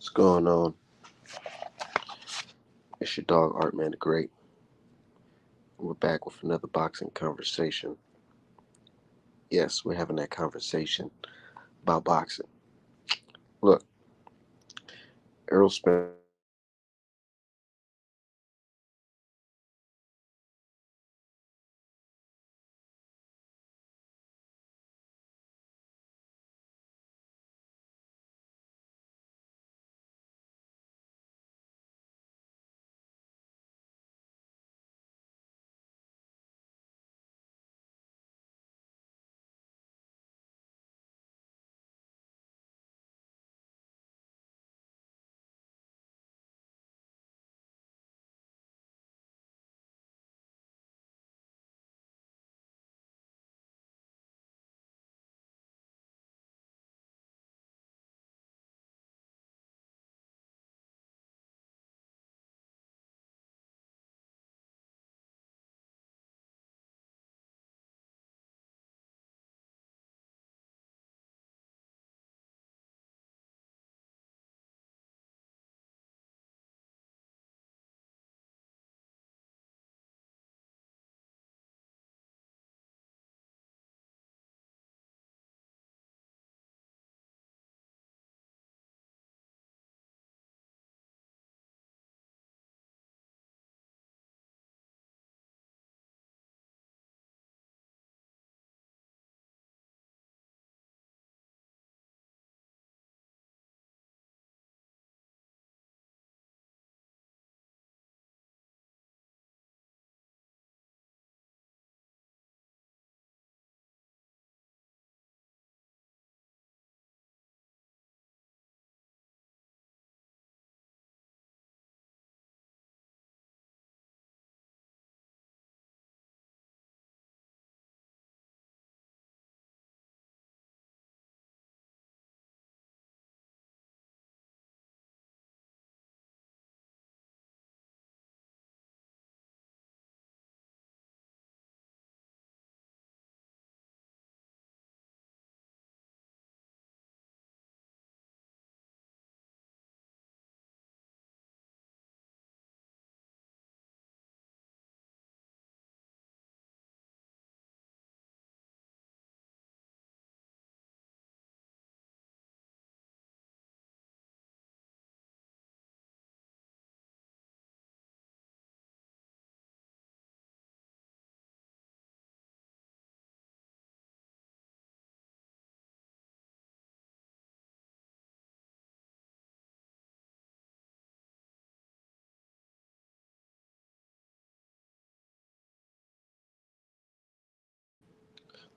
What's going on? It's your dog Art Man the Great. We're back with another boxing conversation. Yes, we're having that conversation about boxing. Look, Errol Spence versus Crawford.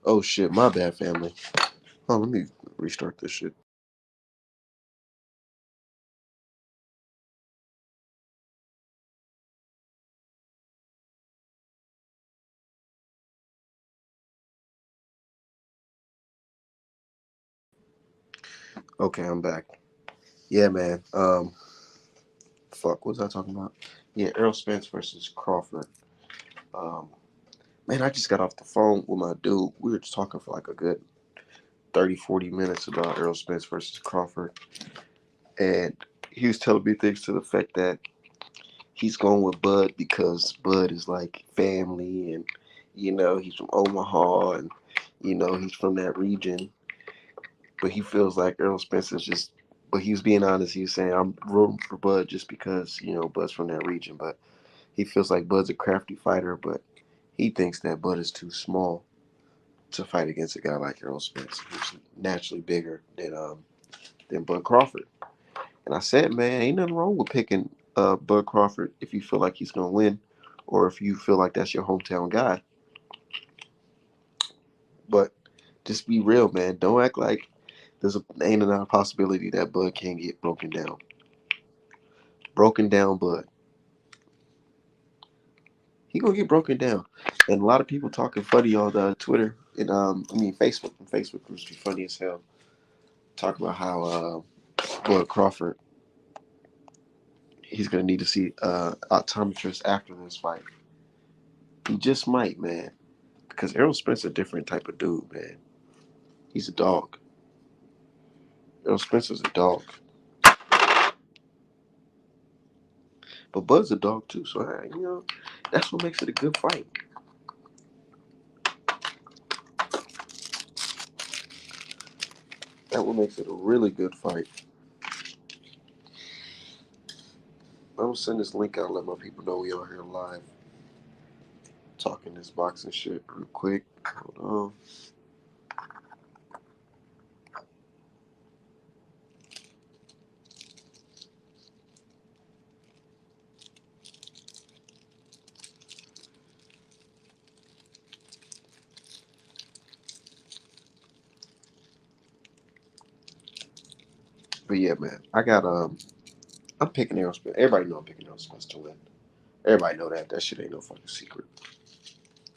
Oh shit, my bad, family. Oh, let me restart this shit. Okay, I'm back. Yeah, man. Fuck, what was I talking about? Yeah, Errol Spence versus Crawford. Um, man, I just got off the phone with my dude. We were just talking for like a good 30, 40 minutes about Errol Spence versus Crawford. And he was telling me things to the effect that he's going with Bud because Bud is like family and he's from Omaha and he's from that region. But he feels like Errol Spence is just but he was being honest, he was saying I'm rooting for Bud just because, Bud's from that region. But he feels like Bud's a crafty fighter, but he thinks that Bud is too small to fight against a guy like Errol Spence, who's naturally bigger than Bud Crawford. And I said, man, ain't nothing wrong with picking Bud Crawford if you feel like he's gonna win, or if you feel like that's your hometown guy. But just be real, man. Don't act like ain't another possibility that Bud can't get broken down. Broken down, Bud. He gonna get broken down. And a lot of people talking funny on Twitter and Facebook. And Facebook groups be funny as hell. Talk about how Bud Crawford he's gonna need to see optometrist after this fight. He just might, man. Because Errol Spence a different type of dude, man. He's a dog. Errol Spence is a dog. But Bud's a dog too, so that's what makes it a good fight. That what makes it a really good fight. I'm gonna send this link out and let my people know we on here live talking this boxing shit real quick. Hold on. But yeah, man, I'm picking Errol Spence. Everybody know I'm picking Errol Spence to win. Everybody know that. That shit ain't no fucking secret.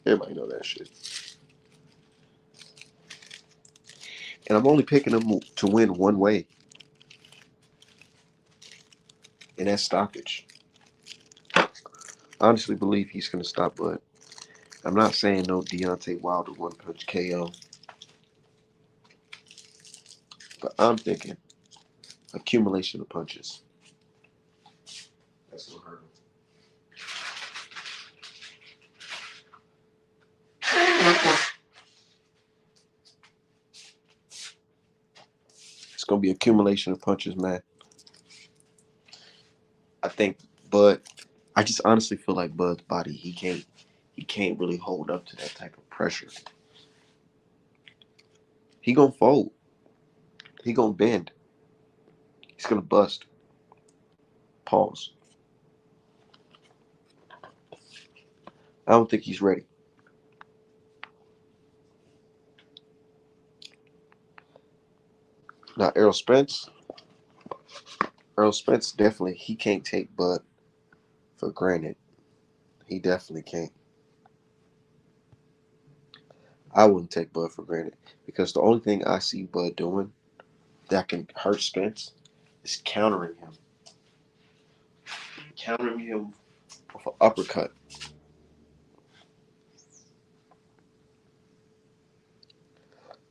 Everybody know that shit. And I'm only picking him to win one way, and that's stoppage. I honestly believe he's gonna stop Bud. I'm not saying no Deontay Wilder one punch KO, but I'm thinking accumulation of punches. That's gonna hurt him. It's gonna be accumulation of punches, man. I think Bud. I just honestly feel like Bud's body. He can't really hold up to that type of pressure. He gonna fold. He gonna bend. He's gonna bust. Pause. I don't think he's ready. Now Errol Spence. Earl Spence definitely he can't take Bud for granted. He definitely can't. I wouldn't take Bud for granted because the only thing I see Bud doing that can hurt Spence is countering him with an uppercut.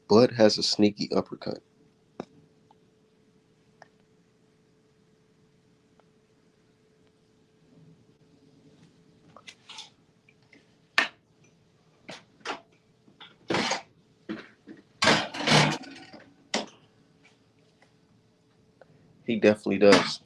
Bud has a sneaky uppercut. He definitely does.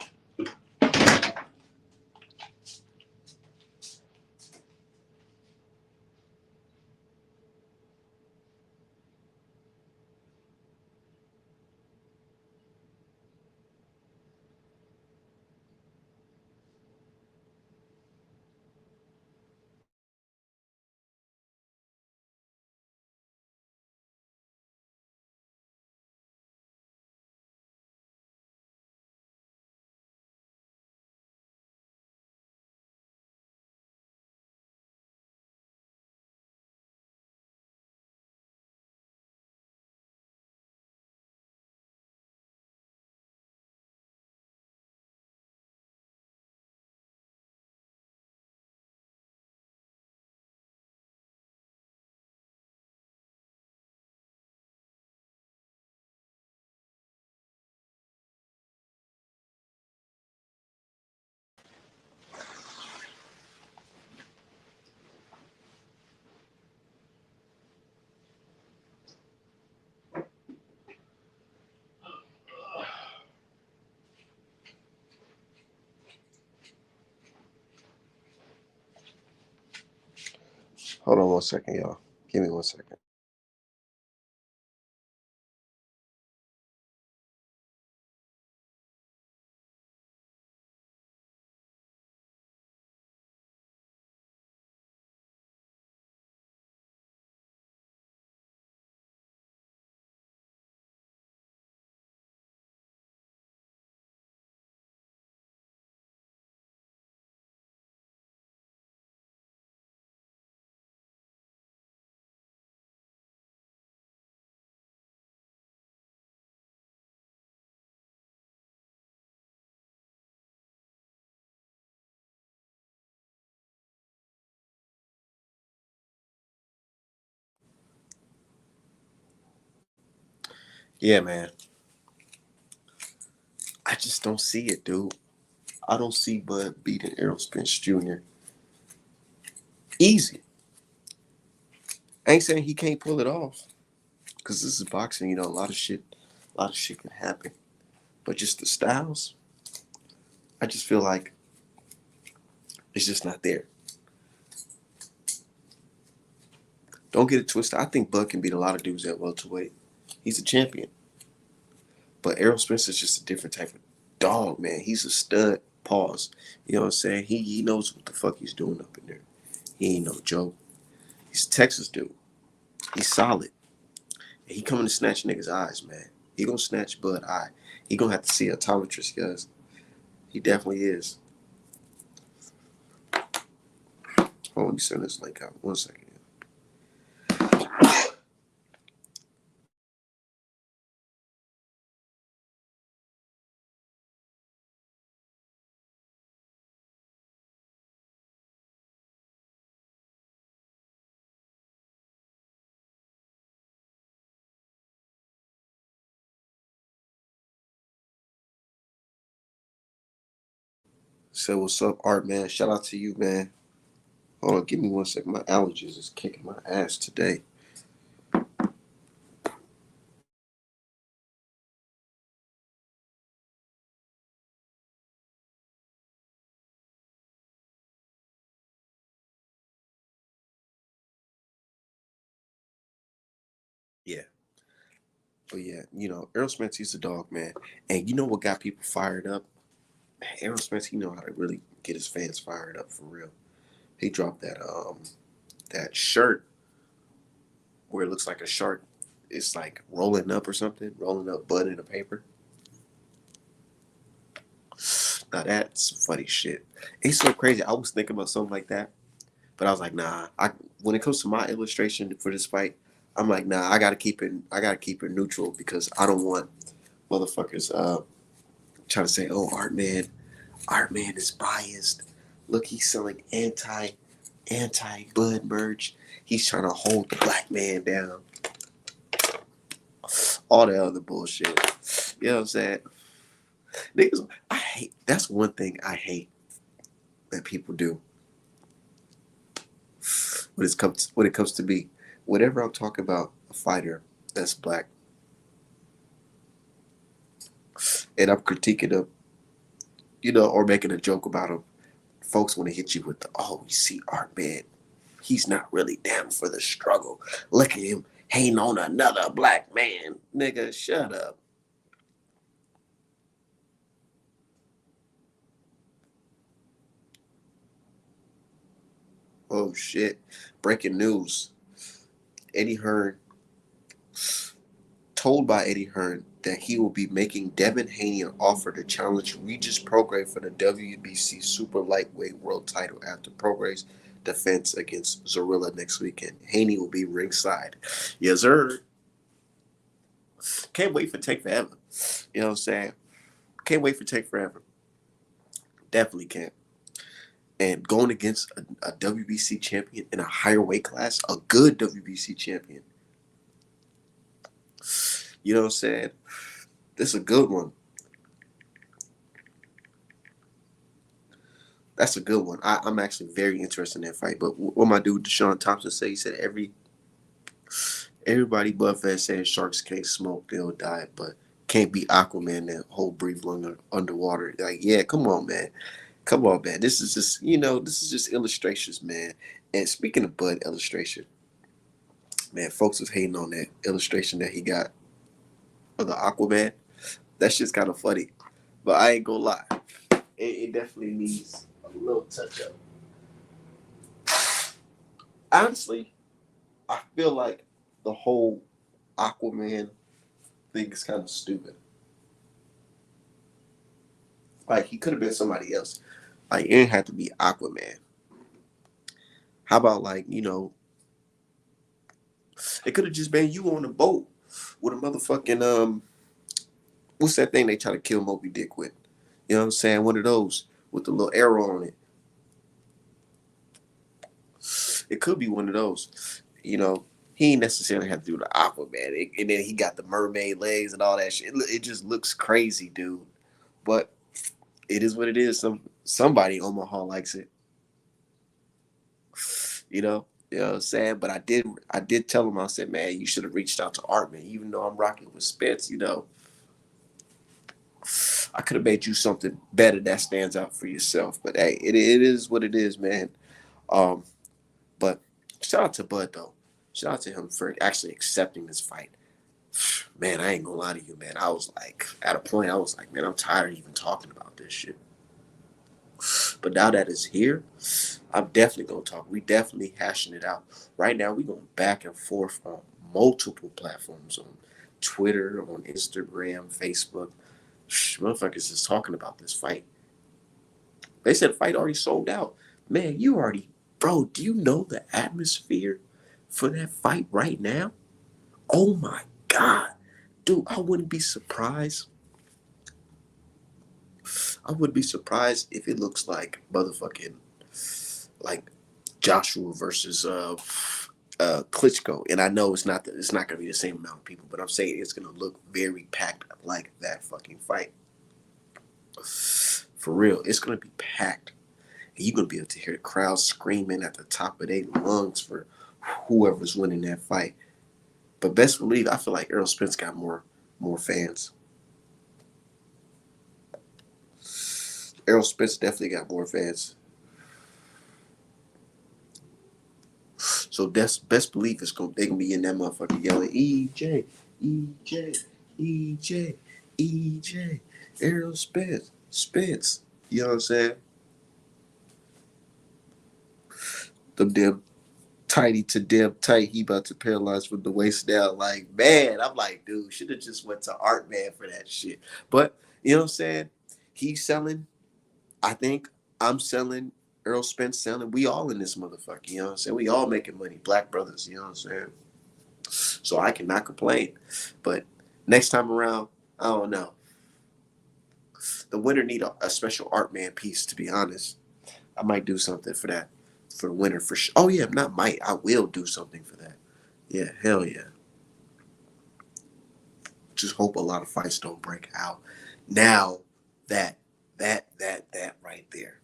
Hold on 1 second, y'all. Give me 1 second. Yeah, man. I just don't see it, dude. I don't see Bud beating Errol Spence Jr. Easy. I ain't saying he can't pull it off, because this is boxing. You know, a lot of shit can happen. But just the styles, I just feel like it's just not there. Don't get it twisted. I think Bud can beat a lot of dudes at welterweight. He's a champion. But Errol Spence is just a different type of dog, man. He's a stud. Pause. You know what I'm saying? He knows what the fuck he's doing up in there. He ain't no joke. He's a Texas dude. He's solid. And he coming to snatch niggas' eyes, man. He gonna snatch Bud eye. He gonna have to see a optometrist, guys. He definitely is. Hold on, let me send this link out. 1 second. So what's up, Art, man? Shout out to you, man. Hold on, give me 1 second. My allergies is kicking my ass today. Yeah. But yeah, you know, Errol Spence, he's a dog, man. And you know what got people fired up? Errol Spence, he know how to really get his fans fired up for real. He dropped that shirt where it looks like a shark. It's like rolling up or something, rolling up Bud in a paper. Now that's some funny shit. It's so crazy. I was thinking about something like that, but I was like, nah. When it comes to my illustration for this fight, I'm like, nah. I gotta keep it neutral because I don't want motherfuckers trying to say, oh, Art Man is biased. Look, he's selling anti Bud merch. He's trying to hold the black man down. All the other bullshit. You know what I'm saying? Niggas, I hate. That's one thing I hate that people do when it comes to me. Whenever I'm talking about a fighter that's black and I'm critiquing him, you know, or making a joke about him, folks want to hit you with the, oh, you see, Art Man, he's not really down for the struggle. Look at him hating on another black man. Nigga, shut up. Oh shit. Breaking news. Eddie Hearn, told by Eddie Hearn that he will be making Devin Haney an offer to challenge Regis Prograis for the WBC Super Lightweight World Title after Prograis' defense against Zorilla next weekend. Haney will be ringside. Yes, sir. Can't wait for Take Forever. You know what I'm saying? Can't wait for Take Forever. Definitely can't. And going against a WBC champion in a higher weight class, a good WBC champion. You know what I'm saying? This is a good one. That's a good one. I'm actually very interested in that fight. But what my dude Deshaun Thompson said, he said everybody Buffett says sharks can't smoke, they'll die, but can't be Aquaman that whole breathe long underwater. Like, yeah, come on, man. Come on, man. This is just, this is just illustrations, man. And speaking of Bud illustration, man, folks was hating on that illustration that he got of the Aquaman. That shit's kind of funny. But I ain't gonna lie. It definitely needs a little touch up. Honestly, I feel like the whole Aquaman thing is kind of stupid. Like, he could have been somebody else. Like, it didn't have to be Aquaman. How about, like, it could have just been you on a boat with a motherfucking what's that thing they try to kill Moby Dick with? You know what I'm saying? One of those with the little arrow on it. It could be one of those. He ain't necessarily have to do the Aquaman. And then he got the mermaid legs and all that shit. It just looks crazy, dude. But It is what it is. Somebody in Omaha likes it. You know what I'm saying? But I did tell him, I said, man, you should have reached out to Art, man. Even though I'm rocking with Spence, I could have made you something better that stands out for yourself. But hey, it is what it is, man. Um, but shout out to Bud though. Shout out to him for actually accepting this fight. Man, I ain't gonna lie to you, man. I was like, at a point, I was like, man, I'm tired of even talking about this shit. But now that it's here, I'm definitely gonna talk. We definitely hashing it out. Right now, we going back and forth on multiple platforms, on Twitter, on Instagram, Facebook. Motherfuckers is talking about this fight. They said the fight already sold out. Man, you already, bro. Do you know the atmosphere for that fight right now? Oh my god, dude! I wouldn't be surprised. I would be surprised if it looks like motherfucking like Joshua versus Klitschko. And I know it's not gonna be the same amount of people, but I'm saying it's gonna look very packed like that fucking fight. For real, it's gonna be packed. And you're gonna be able to hear the crowd screaming at the top of their lungs for whoever's winning that fight. But best believe, I feel like Errol Spence got more fans. Errol Spence definitely got more fans. So that's best believe they gonna be in that motherfucker yelling EJ, EJ, EJ, EJ, Errol Spence, Spence. You know what I'm saying? Them damn tiny to damn tight. He about to paralyze from the waist down. Like, man, I'm like, dude, should have just went to Art Man for that shit. But you know what I'm saying? He's selling. I think I'm selling. Earl Spence selling. We all in this motherfucker. You know what I'm saying? We all making money. Black brothers. You know what I'm saying? So I cannot complain. But next time around, I don't know. The winner need a special Art Man piece. To be honest, I might do something for that. For the winner, for sure. Oh yeah, not might. I will do something for that. Yeah, hell yeah. Just hope a lot of fights don't break out. Now that that right there,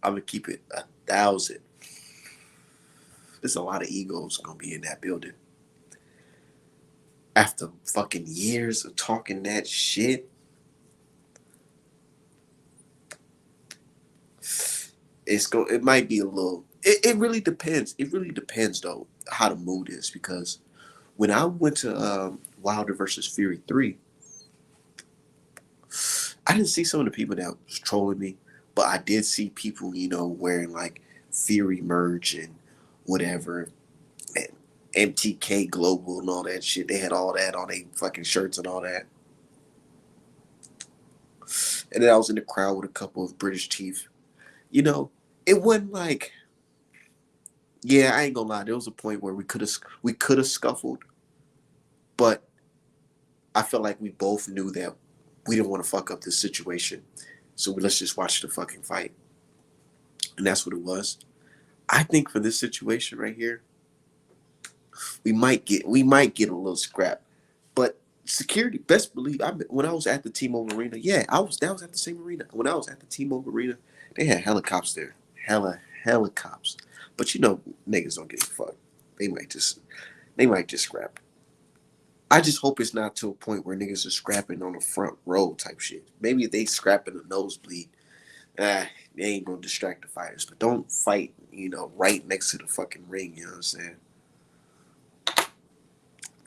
I'm gonna keep it 1,000. There's a lot of egos gonna be in that building. After fucking years of talking that shit, it might be a little. It really depends. It really depends though how the mood is, because when I went to Wilder versus Fury 3, I didn't see some of the people that was trolling me, but I did see people, wearing like Fury merch and whatever, and MTK Global and all that shit. They had all that on their fucking shirts and all that. And then I was in the crowd with a couple of British teeth. You know, it wasn't like, yeah, I ain't gonna lie. There was a point where we could have scuffled, but I felt like we both knew that we didn't want to fuck up this situation. So let's just watch the fucking fight. And that's what it was. I think for this situation right here, we might get a little scrap. But security, best believe, when I was at the T-Mobile Arena, yeah, that was at the same arena. When I was at the T-Mobile Arena, they had helicopters there. Helicopters. But niggas don't get a fuck. They might just scrap. I just hope it's not to a point where niggas are scrapping on the front row type shit. Maybe if they scrapping the nosebleed, they ain't gonna distract the fighters. But don't fight, right next to the fucking ring. You know what I'm saying?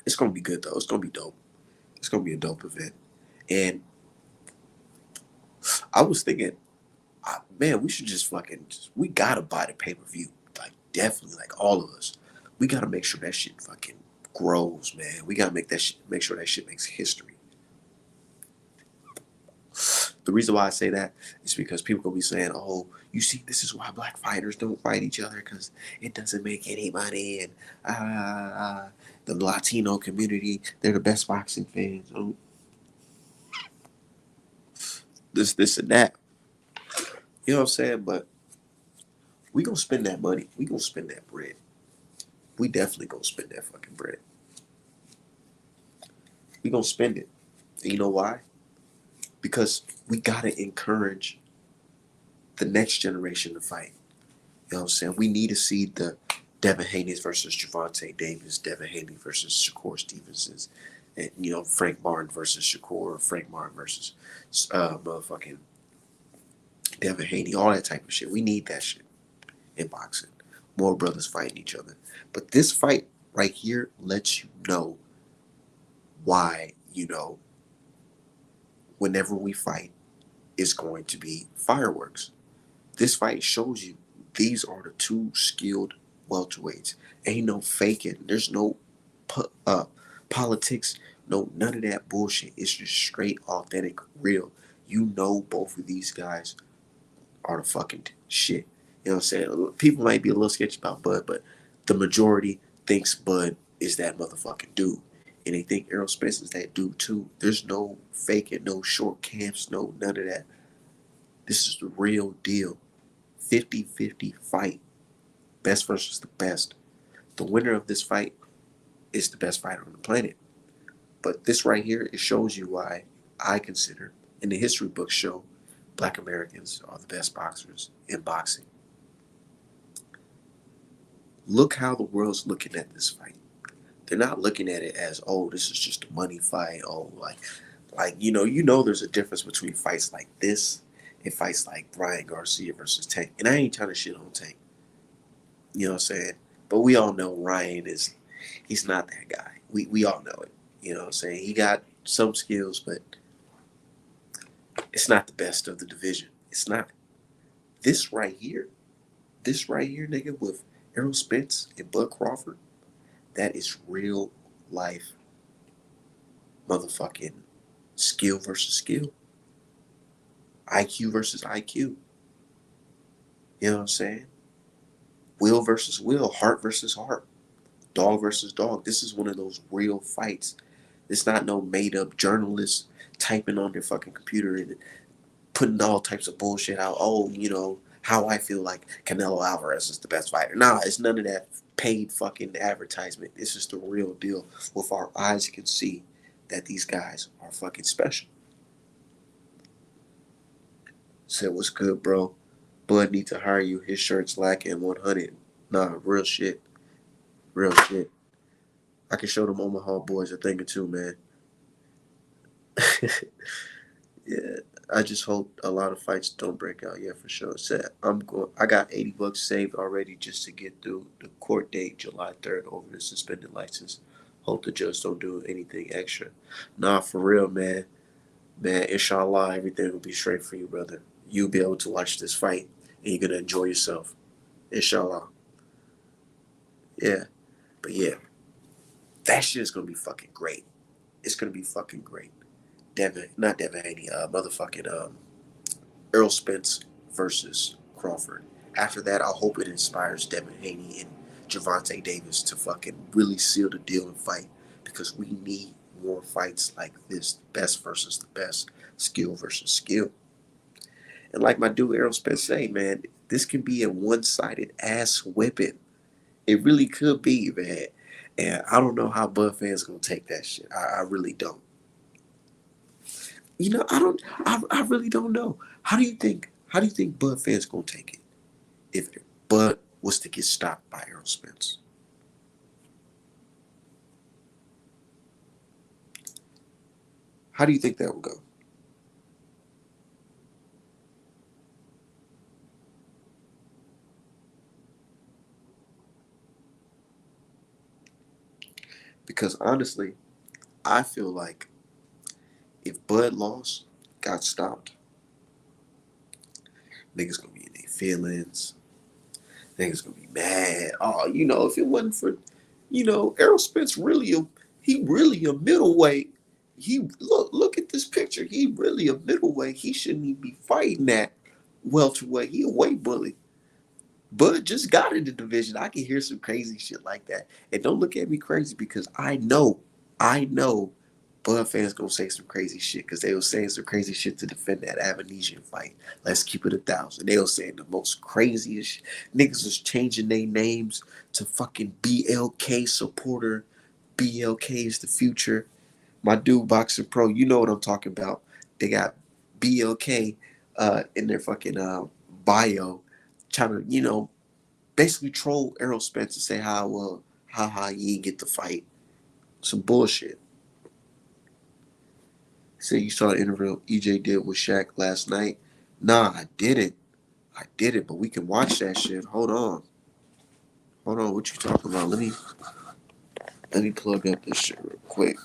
It's gonna be good though. It's gonna be dope. It's gonna be a dope event. And I was thinking, man, we should just we gotta buy the pay per view. Like definitely, like all of us, we gotta make sure that shit fucking grows, man. We gotta make sure that shit makes history. The reason why I say that is because people gonna be saying, "Oh, you see, this is why black fighters don't fight each other because it doesn't make any money." And the Latino community, they're the best boxing fans. Oh, this, and that. You know what I'm saying? But we gonna spend that money. We gonna spend that bread. We definitely gonna spend that fucking bread. We gonna spend it. And you know why? because we gotta encourage the next generation to fight. You know what I'm saying? We need to see the Devin Haney's versus Javante Davis, Devin Haney versus Shakur Stevenson's, and Frank Martin versus Shakur, Frank Martin versus motherfucking Devin Haney, all that type of shit. We need that shit in boxing. More brothers fighting each other. But this fight right here lets you know why, whenever we fight, it's going to be fireworks. This fight shows you these are the two skilled welterweights. Ain't no faking. There's no politics. No, none of that bullshit. It's just straight, authentic, real. You know both of these guys are the fucking shit. You know what I'm saying? People might be a little sketchy about Bud, but the majority thinks Bud is that motherfucking dude. And they think Errol Spence is that dude too. There's no faking, no short camps, no none of that. This is the real deal. 50-50 fight. Best versus the best. The winner of this fight is the best fighter on the planet. But this right here, it shows you why I consider, and the history books show, Black Americans are the best boxers in boxing. Look how the world's looking at this fight. They're not looking at it as, oh, this is just a money fight. Oh, there's a difference between fights like this and fights like Ryan Garcia versus Tank. And I ain't trying to shit on Tank. You know what I'm saying? But we all know Ryan he's not that guy. We all know it. You know what I'm saying? He got some skills, but it's not the best of the division. It's not. This right here, nigga, with Errol Spence and Bud Crawford, that is real life motherfucking skill versus skill. IQ versus IQ. You know what I'm saying? Will versus will, heart versus heart, dog versus dog. This is one of those real fights. It's not no made up journalists typing on their fucking computer and putting all types of bullshit out. Oh, how I feel like Canelo Alvarez is the best fighter. Nah, it's none of that paid fucking advertisement. This is the real deal. With our eyes can see that these guys are fucking special. Said, what's good, bro? Bud need to hire you. His shirt's lacking 100. Nah, real shit. Real shit. I can show them Omaha boys a thing or two, man. Yeah, I just hope a lot of fights don't break out. Yeah, for sure. Said I got $80 saved already just to get through the court date July 3rd over the suspended license. Hope the judge don't do anything extra. Nah, for real, man. Man, inshallah, everything will be straight for you, brother. You'll be able to watch this fight and you're gonna enjoy yourself. Inshallah. Yeah. But yeah, that shit is gonna be fucking great. It's gonna be fucking great. Not Devin Haney, motherfucking Earl Spence versus Crawford. After that, I hope it inspires Devin Haney and Javante Davis to fucking really seal the deal and fight, because we need more fights like this. Best versus the best, skill versus skill. And like my dude Errol Spence say, man, this can be a one-sided ass whipping. It really could be, man. And I don't know how Bud fans gonna take that shit. I really don't. I really don't know. How do you think Bud fans gonna take it if Bud was to get stopped by Errol Spence? How do you think that would go? Because honestly, I feel like if Bud lost, got stopped, niggas gonna be in their feelings. Niggas gonna be mad. Oh, if it wasn't for, Errol Spence he really a middleweight. He look at this picture. He really a middleweight. He shouldn't even be fighting that welterweight. He a weight bully. Bud just got in the division. I can hear some crazy shit like that. And don't look at me crazy, because I know Bud fans gonna say some crazy shit, because they were saying some crazy shit to defend that Avanesian fight. Let's keep it 1,000. They were saying the most craziest shit. Niggas was changing their names to fucking BLK supporter. BLK is the future. My dude Boxing Pro, you know what I'm talking about. They got BLK in their fucking bio, trying to, basically troll Errol Spence and say how you didn't get the fight. Some bullshit. Say you saw the interview EJ did with Shaq last night. Nah, I didn't. I did it, but we can watch that shit. Hold on. What you talking about? Let me plug up this shit real quick.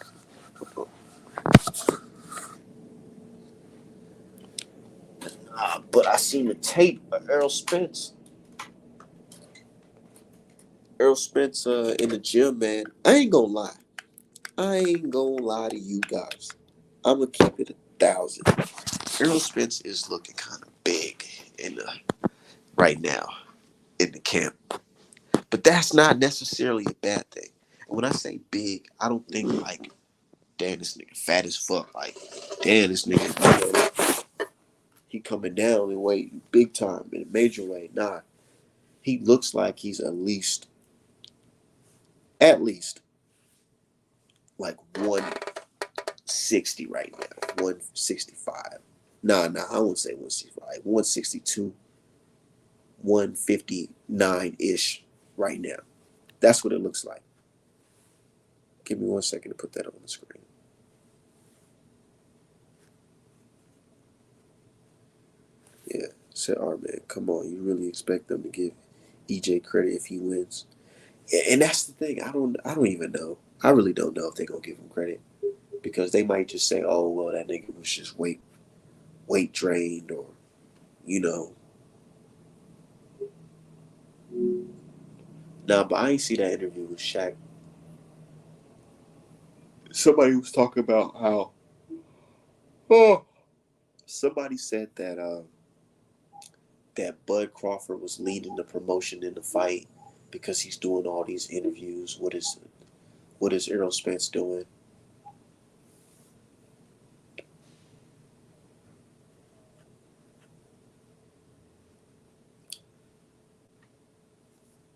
But I seen the tape of Errol Spence. Errol Spence in the gym, man. I ain't gonna lie to you guys. I'm gonna keep it 1,000. Errol Spence is looking kind of big right now in the camp. But that's not necessarily a bad thing. And when I say big, I don't think like, damn, this nigga fat as fuck. Like, damn, this nigga, he coming down in weight big time in a major way. Nah, he looks like he's at least like 160 right now, 165. Nah, I wouldn't say 165, like 162, 159 ish right now. That's what it looks like. Give me 1 second to put that on the screen. Yeah, said, "All right, man, come on. You really expect them to give EJ credit if he wins?" Yeah, and that's the thing. I don't even know. I really don't know if they're gonna give him credit because they might just say, "Oh, well, that nigga was just weight drained," or you know. Nah, but I ain't see that interview with Shaq. Somebody was talking about how. Oh, somebody said that Bud Crawford was leading the promotion in the fight because he's doing all these interviews. What is Errol Spence doing?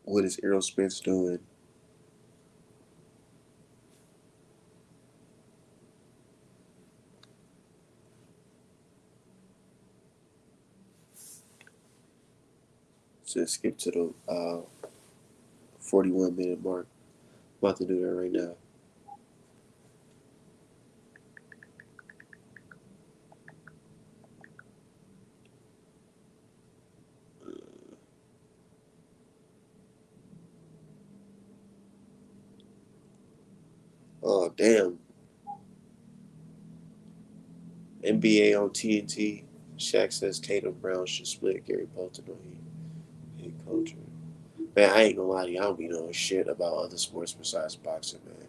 What is Errol Spence doing? So skip to the 41-minute mark. I'm about to do that right now. Oh, damn. NBA on TNT. Shaq says Tatum Brown should split Gary Bolton on head coach. Man, I ain't gonna lie to you. I don't be knowing shit about other sports besides boxing, man.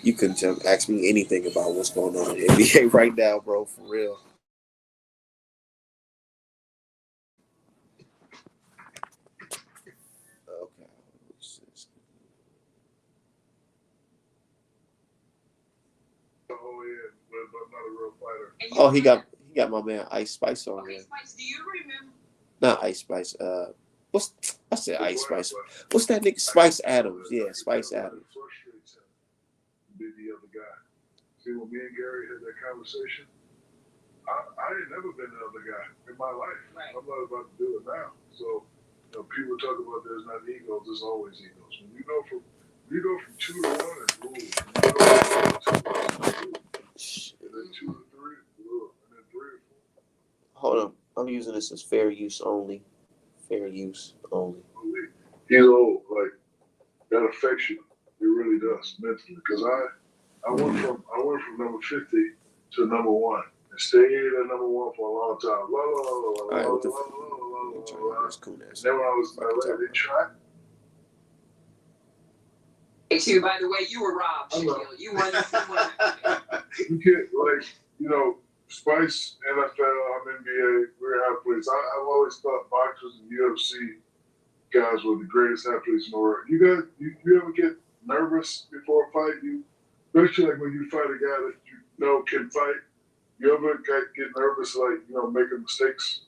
You couldn't ask me anything about what's going on in the NBA right now, bro, for real. Okay. Oh, he got my man Ice Spice on there. Spice, do you remember? Not Ice Spice. I said Ice Spice. What's that nigga? Spice Adams. Yeah, Spice Adams. Be the other guy. See, when me and Gary had that conversation, I ain't never been the other guy in my life. Right. I'm not about to do it now. So, people talk about there's not egos. There's always egos. When you go from 2-1, it's cool. You go from 2 to 2, and then 2 to 3, and then 3 to 4. Hold on, I'm using this as fair use only. Fair use only. Like that affects you. It really does mentally. Because I went from number 50 to number 1 and stayed at number 1 for a long time. Then when I was in LA, they tried. Too, by the way, you were robbed. You won. You can't Spice, NFL, I'm NBA, we're athletes. I've always thought boxers and UFC guys were the greatest athletes in the world. You ever get nervous before a fight? Especially like when you fight a guy that you know can fight. You ever get nervous, making mistakes?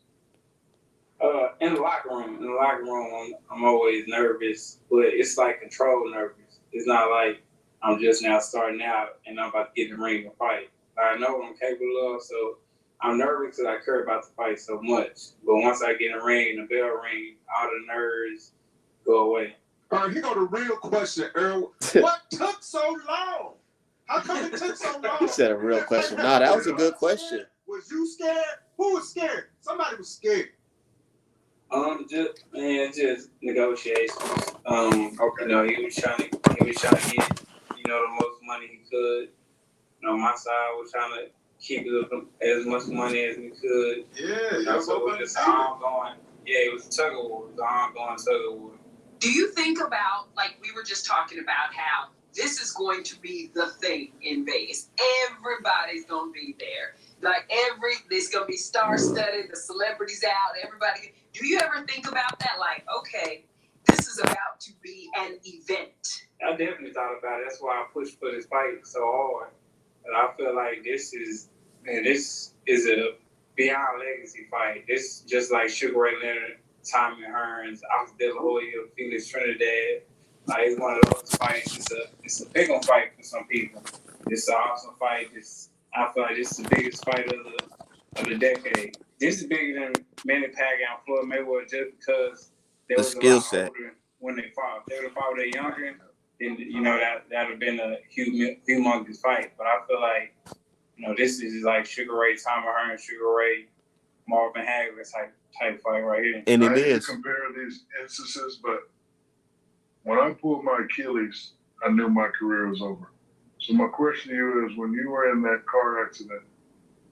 In the locker room, I'm always nervous, but it's like controlled nervous. It's not like I'm just now starting out and I'm about to get in the ring and fight. I know what I'm capable of, so I'm nervous because I care about the fight so much. But once I get in the ring, the bell ring, all the nerves go away. All right, here go the real question, Earl. What took so long? How come it took so long? He said a real question. Nah, that was a good question. Was you scared? Who was scared? Somebody was scared. Just negotiations. Okay. You know, he was trying to get, the most money he could. You know, my side was trying to keep as much money as we could. Yeah, So it was just an ongoing. Yeah, it was a tug of war. It was an ongoing tug of war. Do you think about, like we were just talking about, how this is going to be the thing in Vegas? Everybody's going to be there. Like it's going to be star-studded, the celebrities out, everybody. Do you ever think about that? Like, okay, this is about to be an event. I definitely thought about it. That's why I pushed for this fight so hard. And I feel like this is a beyond legacy fight. This just like Sugar Ray Leonard, Tommy Hearns, Alex De La Hoya, Felix Trinidad. Like, it's one of those fights. It's a big fight for some people. It's an awesome fight. I feel like this is the biggest fight of the decade. This is bigger than Manny Pacquiao and Floyd Mayweather just because they The was skill a lot set. older when they fought. If they would have fought when they younger, then that would have been a humongous fight. But I feel like this is like Sugar Ray, Tommy Hearns, Sugar Ray, Marvin Hagler type fight right here. And it I hate is. to compare these instances, but when I pulled my Achilles, I knew my career was over. So my question to you is, when you were in that car accident,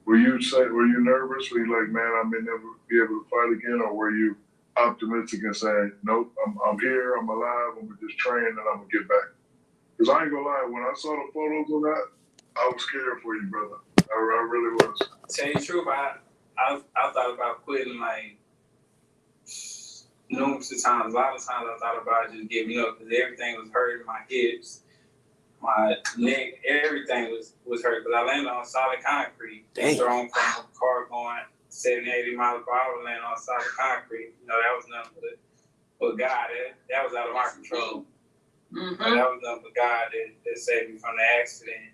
were you nervous? Were you like, man, I may never be able to fight again, or were you optimistic and saying, nope, I'm here, I'm alive, I'm gonna just train and I'm gonna get back? Because I ain't gonna lie, when I saw the photos of that, I was scared for you, brother. I really was. To tell you the truth, I thought about quitting like numerous times. A lot of times I thought about just giving up because everything was hurting. My hips, my neck, everything was hurt because I landed on solid concrete. Damn. Thrown from a car going 70, 80 miles per hour, landing on solid concrete. That was nothing but God. That was out of my control. Mm-hmm. That was nothing but God that saved me from the accident.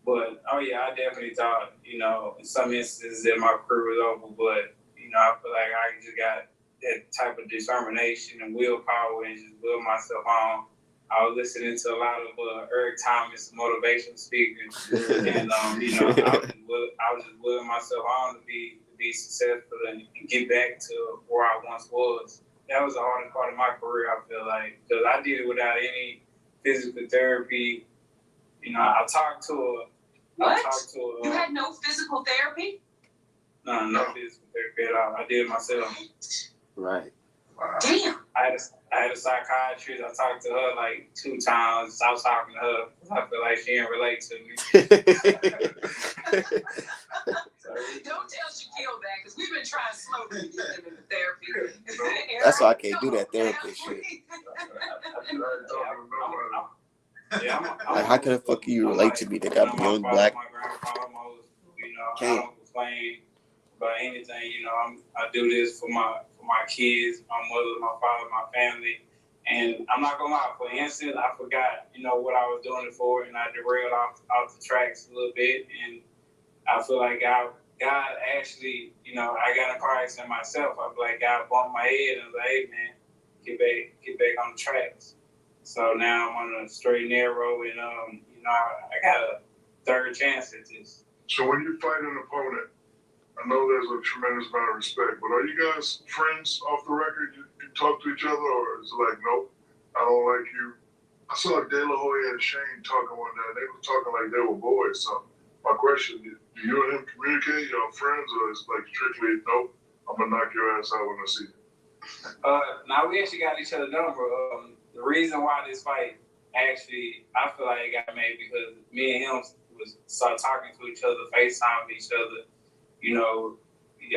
But, I definitely thought, in some instances that my career was over, but, I feel like I just got that type of determination and willpower and just will myself on. I was listening to a lot of Eric Thomas motivational speakers, and, I was just willing myself on to be successful and get back to where I once was. That was the hardest part of my career, I feel like, because I did it without any physical therapy. I talked to a... What? You had no physical therapy? No physical therapy at all. I did it myself. Right. Wow. Damn. I had a psychiatrist. I talked to her like 2 times. I was talking to her because I feel like she didn't relate to me. Don't tell Shaquille that, because we've been trying slowly to get him into therapy. That's why I can't do that therapy shit. Like, how can the fuck you relate to me? They got young black. My grandfather, I don't complain about anything. I do this for my kids, my mother, my father, my family. And I'm not gonna lie, for instance, I forgot, what I was doing it for, and I derailed off the tracks a little bit. And I feel like God actually, I got in a car accident myself. I feel like God bumped my head and was like, hey man, get back on the tracks. So now I'm on a straight and narrow, and I got a third chance at this. So when you fight an opponent, I know there's a tremendous amount of respect, but are you guys friends off the record? You talk to each other, or is it like, nope, I don't like you? I saw De La Hoya and Shane talking one day. They were talking like they were boys. So my question, do you and him communicate? Y'all friends, or is it like strictly, nope, I'm going to knock your ass out when I see you? Now we actually got each other number. The reason why this fight actually, I feel like it got made because me and him started talking to each other, FaceTime with each other. You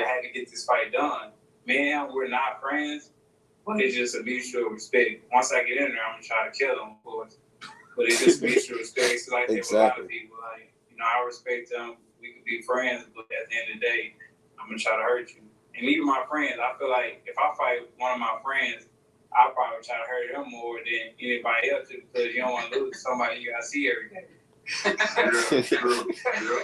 had to get this fight done. Me and him, we're not friends, but it's just a mutual respect. Once I get in there, I'm gonna try to kill him, of course. But it's just mutual respect. It's like that with a lot of people. Like, I respect them. We could be friends, but at the end of the day, I'm gonna try to hurt you. And even my friends, I feel like if I fight one of my friends, I'll probably try to hurt him more than anybody else because you don't want to lose somebody you gotta see every day. Yeah, true. Yeah.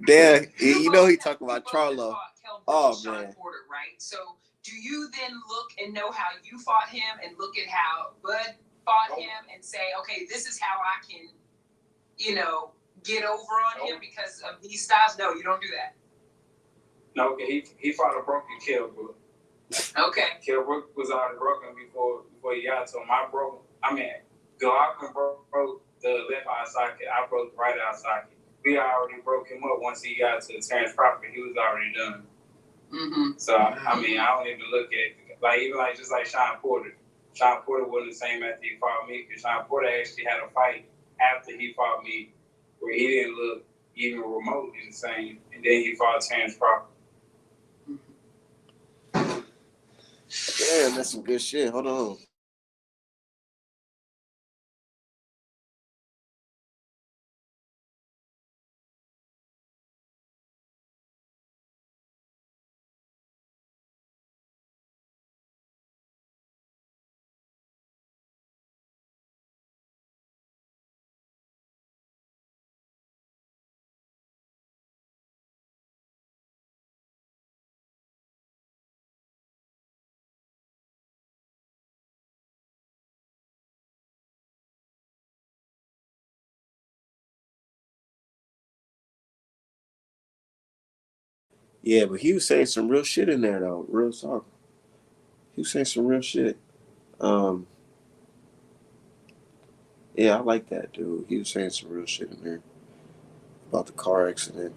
Damn, You you know he both talking you about both have Charlo. fought Kell Brook Oh and Sean man, Porter, right? So do you then look and know how you fought him and look at how Bud fought him and say, okay, this is how I can, you know, get over on him because of these styles? No, you don't do that. No, okay, he fought a broken Kell Brook. Okay. Kell Brook was already broken before he got to him. I broke. I mean, Golovkin broke the left eye socket. I broke the right eye socket. We already broke him up once he got to Terrence Crawford. He was already done. Mm-hmm. So I mean, I don't even look at like even like just like Sean Porter. Sean Porter wasn't the same after he fought me because Sean Porter actually had a fight after he fought me where he didn't look even remotely the same, and then he fought Terrence Crawford. damn, that's some good shit. Hold on. Yeah, but he was saying some real shit in there though. Real talk. He was saying some real shit. Um, yeah, I like that dude. He was saying some real shit in there about the car accident.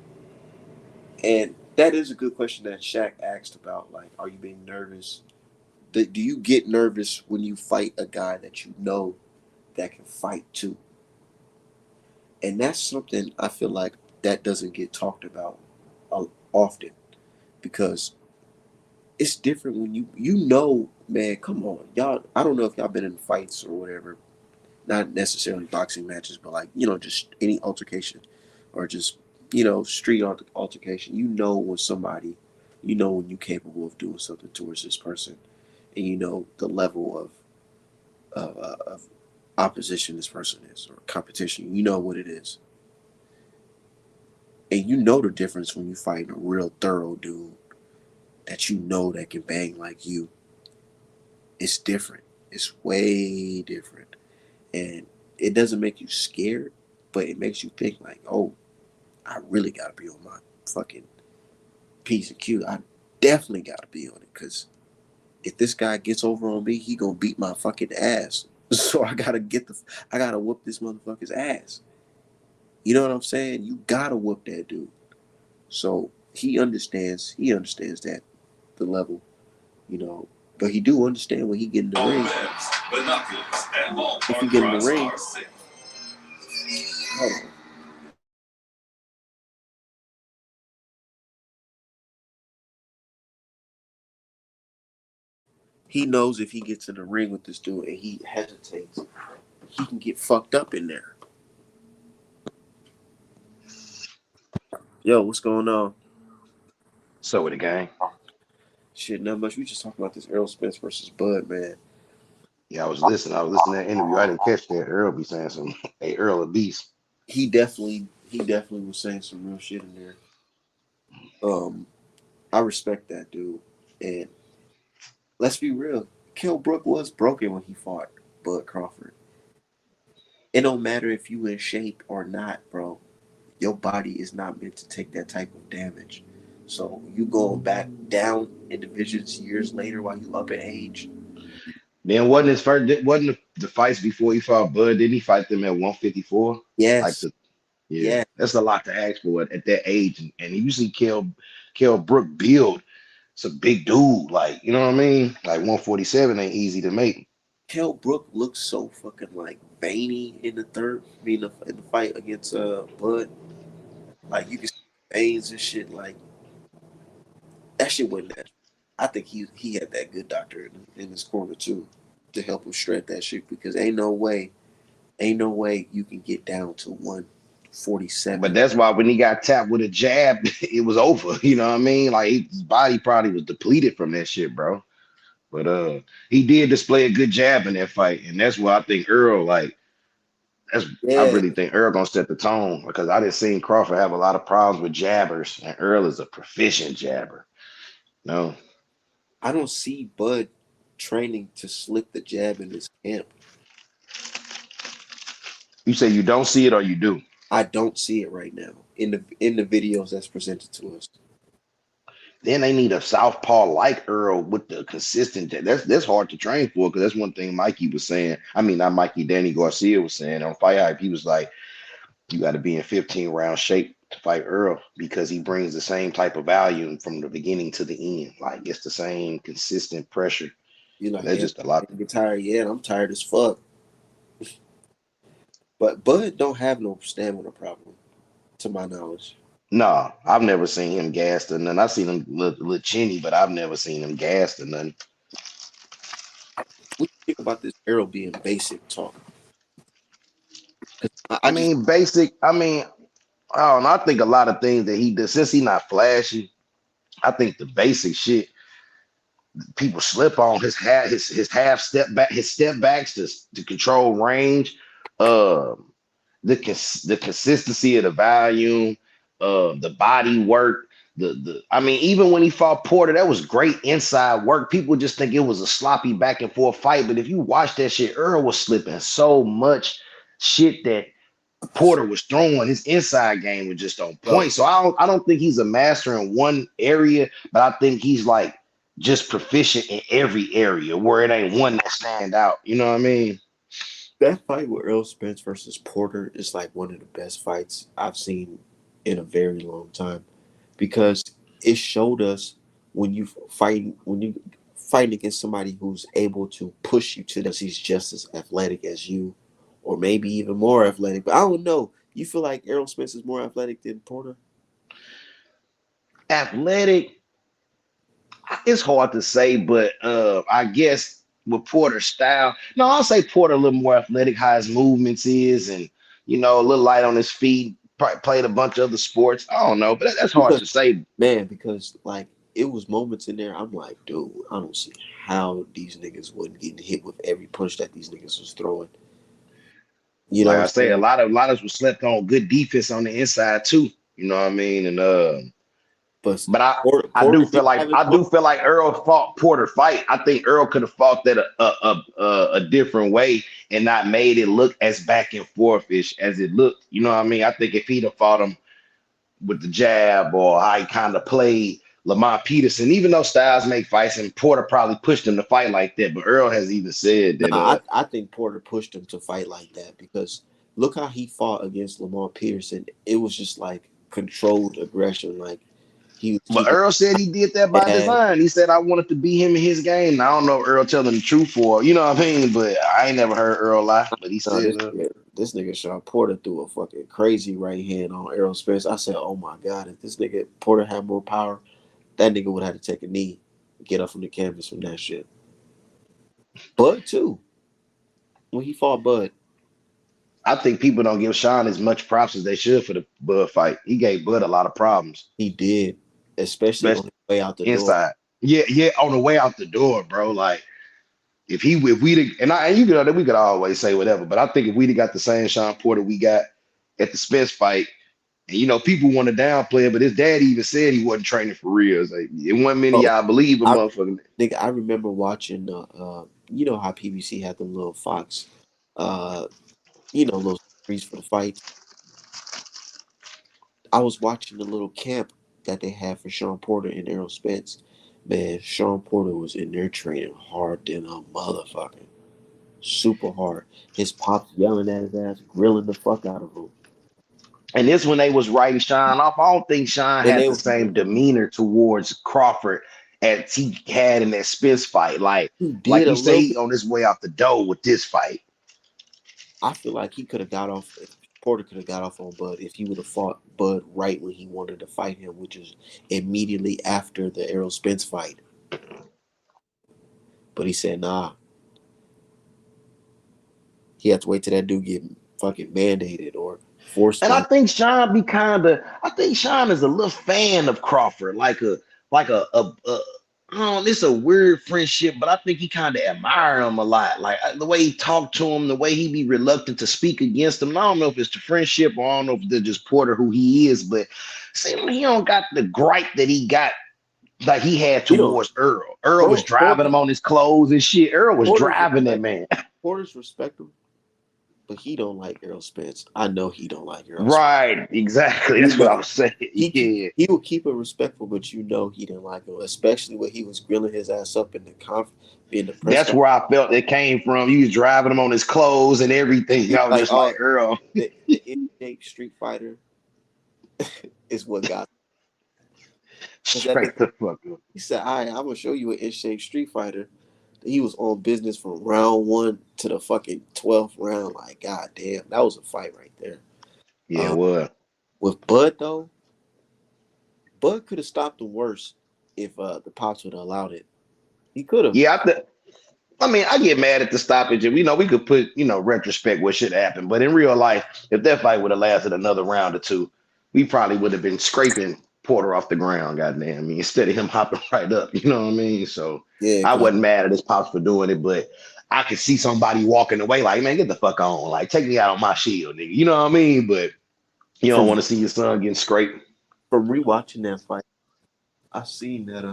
And that is a good question that Shaq asked about. Like, are you being nervous? Do you get nervous when you fight a guy that you know that can fight too? And that's something I feel like that doesn't get talked about often because it's different when you know, man. Come on, y'all. I don't know if y'all been in fights or whatever, not necessarily boxing matches, but like just any altercation or just street altercation. You know when somebody, when you're capable of doing something towards this person, and you know the level of opposition this person is or competition. You know what it is, and you know the difference when you fight a real thorough dude that you know that can bang like you. It's different. It's way different, and it doesn't make you scared, but it makes you think like, oh, I really gotta be on my fucking P's and Q. I definitely gotta be on it because if this guy gets over on me, he gonna beat my fucking ass. So I gotta whoop this motherfucker's ass. You know what I'm saying? You gotta whoop that dude. So he understands. He understands that the level, you know. But he do understand when he get in the ring. If he get in the ring, hold on. He knows if he gets in the ring with this dude and he hesitates, he can get fucked up in there. Yo, what's going on? So with the gang. Shit, not much. We just talking about this Errol Spence versus Bud, man. Yeah, I was listening. I was listening to that interview. I didn't catch that. Earl be saying some hey Earl a beast. He definitely was saying some real shit in there. Um, I respect that dude. And let's be real, Kell Brook was broken when he fought Bud Crawford. It don't matter if you in shape or not, bro. Your body is not meant to take that type of damage. So you going back down in divisions years later while you up in age. Then wasn't his first wasn't the fights before he fought Bud, didn't he fight them at 154? Like Yes, the yeah, yeah. that's a lot to ask for at that age. And you see Kell Brook build. It's a big dude, like you know what I mean? Like 147 ain't easy to make. Kell Brook looks so fucking like veiny in the third, in the fight against Bud. Like you can see veins and shit. Like that shit wasn't natural. I think he had that good doctor in his corner too to help him shred that shit because ain't no way you can get down to But 147. that's why when he got tapped with a jab, it was over. You know what I mean? Like his body probably was depleted from that shit, bro. But he did display a good jab in that fight, and that's why I think Earl like I Yeah, really think Earl gonna set the tone because I didn't seen Crawford have a lot of problems with jabbers, and Earl is a proficient jabber. No, I don't see Bud training to slip the jab in his camp. you say you don't see it or you do. I don't see it right now in the videos that's presented to us. Then they need a southpaw like Earl with the consistent. That's hard to train for because that's one thing Mikey was saying. I mean, not Mikey, Danny Garcia was saying on Fight Hype. He was like, you got to be in 15 round shape to fight Earl because he brings the same type of volume from the beginning to the end. Like it's the same consistent pressure. You're like, That's yeah, just a lot. I get tired. Yeah, I'm tired as fuck. But Bud don't have no stamina problem, to my knowledge. No, I've never seen him gassed or nothing. I've seen him little chinny, but I've never seen him gassed or nothing. What do you think about this Errol being basic talk? Because I I just mean, basic. I mean, I don't know. I think a lot of things that he does, since he not flashy, I think the basic shit people slip on his half step back, his step backs to control range, the consistency of the volume, the body work. The I mean, even when he fought Porter, that was great inside work. People just think it was a sloppy back and forth fight, but if you watch that shit, Earl was slipping so much shit that Porter was throwing. His inside game was just on bro, point. So I don't think he's a master in one area, but I think he's like just proficient in every area where it ain't one that stand out. You know what I mean? that fight with Errol Spence versus Porter is like one of the best fights I've seen in a very long time because it showed us when you fighting against somebody who's able to push you to that he's just as athletic as you, or maybe even more athletic. But I don't know. You feel like Errol Spence is more athletic than Porter? Athletic, it's hard to say, but I guess with Porter's style, no, I'll say Porter a little more athletic, how his movements is, and a little light on his feet. Probably played a bunch of other sports. I don't know, but that's hard Because to say. man, because like it was moments in there, I'm like, dude, I don't see how these niggas wasn't getting hit with every punch that these niggas was throwing. You know Like what I I'm say, a saying? lot of us was slept on good defense on the inside too. You know what I mean? And But but I Porter do feel did like have his moments. Earl fought Porter fight. I think Earl could have fought that a different way and not made it look as back and forth-ish as it looked. You know what I mean? I think if he'd have fought him with the jab or how he kind of played Lamont Peterson, even though Styles make fights and Porter probably pushed him to fight like that, but Earl has even said Nah, that I think Porter pushed him to fight like that because look how he fought against Lamar Peterson. It was just like controlled aggression. Like he was But keeping Earl said he did that by gas. design. He said I wanted to be him in his game. Now, I don't know if Earl telling the truth or what I mean, but I ain't never heard Earl lie. But he No, said this nigga Sean Porter threw a fucking crazy right hand on Errol Spence. I said, oh my god, if this nigga Porter had more power, that nigga would have to take a knee, get up from the canvas from that shit. Bud too. When he fought Bud, I think people don't give Sean as much props as they should for the Bud fight. He gave Bud a lot of problems, he did, especially on especially his way out the door. inside. Yeah, yeah, on the way out the door, bro. Like if we'd and you know we could always say whatever, but I think if we'd have got the same Sean Porter we got at the Spence fight, and people want to downplay it, but his dad even said he wasn't training for real. It's like, it wasn't many of Bro, y'all believe a I motherfucker. nigga, I remember watching you know how PBC had them little Fox uh little series for the fights. I was watching the little camp that they had for Sean Porter and Errol Spence. Man, Sean Porter was in there training hard than a motherfucker. Super hard. His pops yelling at his ass, grilling the fuck out of him. And this when they was writing Sean off. I don't think Sean And had they the same demeanor towards Crawford as he had in that Spence fight. he Like did a you say, little he bit. on his way out the door with this fight. I feel like he could have got off. Porter could have got off on Bud if he would have fought Bud right when he wanted to fight him, which is immediately after the Errol Spence fight. But he said, nah, he had to wait till that dude get fucking mandated or forced And I down. think Sean I think Sean is a little fan of Crawford, like a It's a weird friendship, but I think he kind of admire him a lot. Like the way he talked to him, the way he be reluctant to speak against him. I don't know if it's the friendship or I don't know if they're just Porter who he is, but seem he don't got the gripe that he got like he had He don't. towards Earl. Earl was driving Porter, him on his clothes and shit. Earl was Porter's driving that respect, man. Porter's respectable, but he don't like Errol Spence. I know he don't like Errol Spence. Right, exactly. You That's what I know, was saying. Yeah. he will keep it respectful, but you know he didn't like him, especially when he was grilling his ass up in the in the press That's conference. where I felt it came from. He was driving him on his clothes and everything. He I was like, just like, oh, Earl, the in-shape Street Fighter is what got. Because that straight nigga, the fuck up. he said, "All right, I'm gonna show you an in-shape Street Fighter." He was on business from round one to the fucking 12th round. Like, god damn, that was a fight right there. Yeah, Um, what? with Bud though, Bud could have stopped him worse if the pops would have allowed it. He could have. Yeah, I mean, I get mad at the stoppage, and we could put, retrospect what should happen. But in real life, if that fight would have lasted another round or two, we probably would have been scraping Porter off the ground, goddamn. I mean, instead of him hopping right up, you know what I mean? So Yeah, I because wasn't mad at his pops for doing it, but I could see somebody walking away like, man, get the fuck on. Like, take me out on my shield, nigga. You know what I mean? But you don't from want to see your son getting scraped. from rewatching that fight, I seen that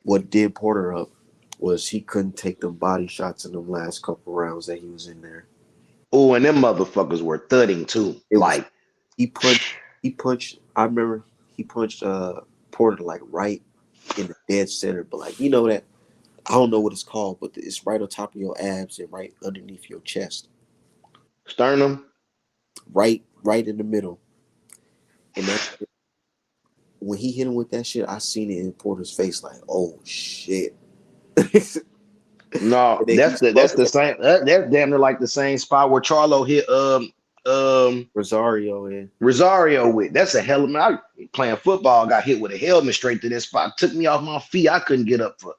what did Porter up was he couldn't take them body shots in them last couple rounds that he was in there. Oh, and them motherfuckers were thudding too. It was Like, he punched he punched. I remember he punched Porter like right in the dead center, but like you know that I don't know what it's called, but it's right on top of your abs and right underneath your chest, sternum. right in the middle. And that when he hit him with that shit, I seen it in Porter's face, like, oh shit. And No, then he that's spoke the to same. That's damn near like the same spot where Charlo hit Rosario and Rosario with. That's a hell of a. I playing football, got hit with a helmet straight to that spot. Took me off my feet. I couldn't get up for.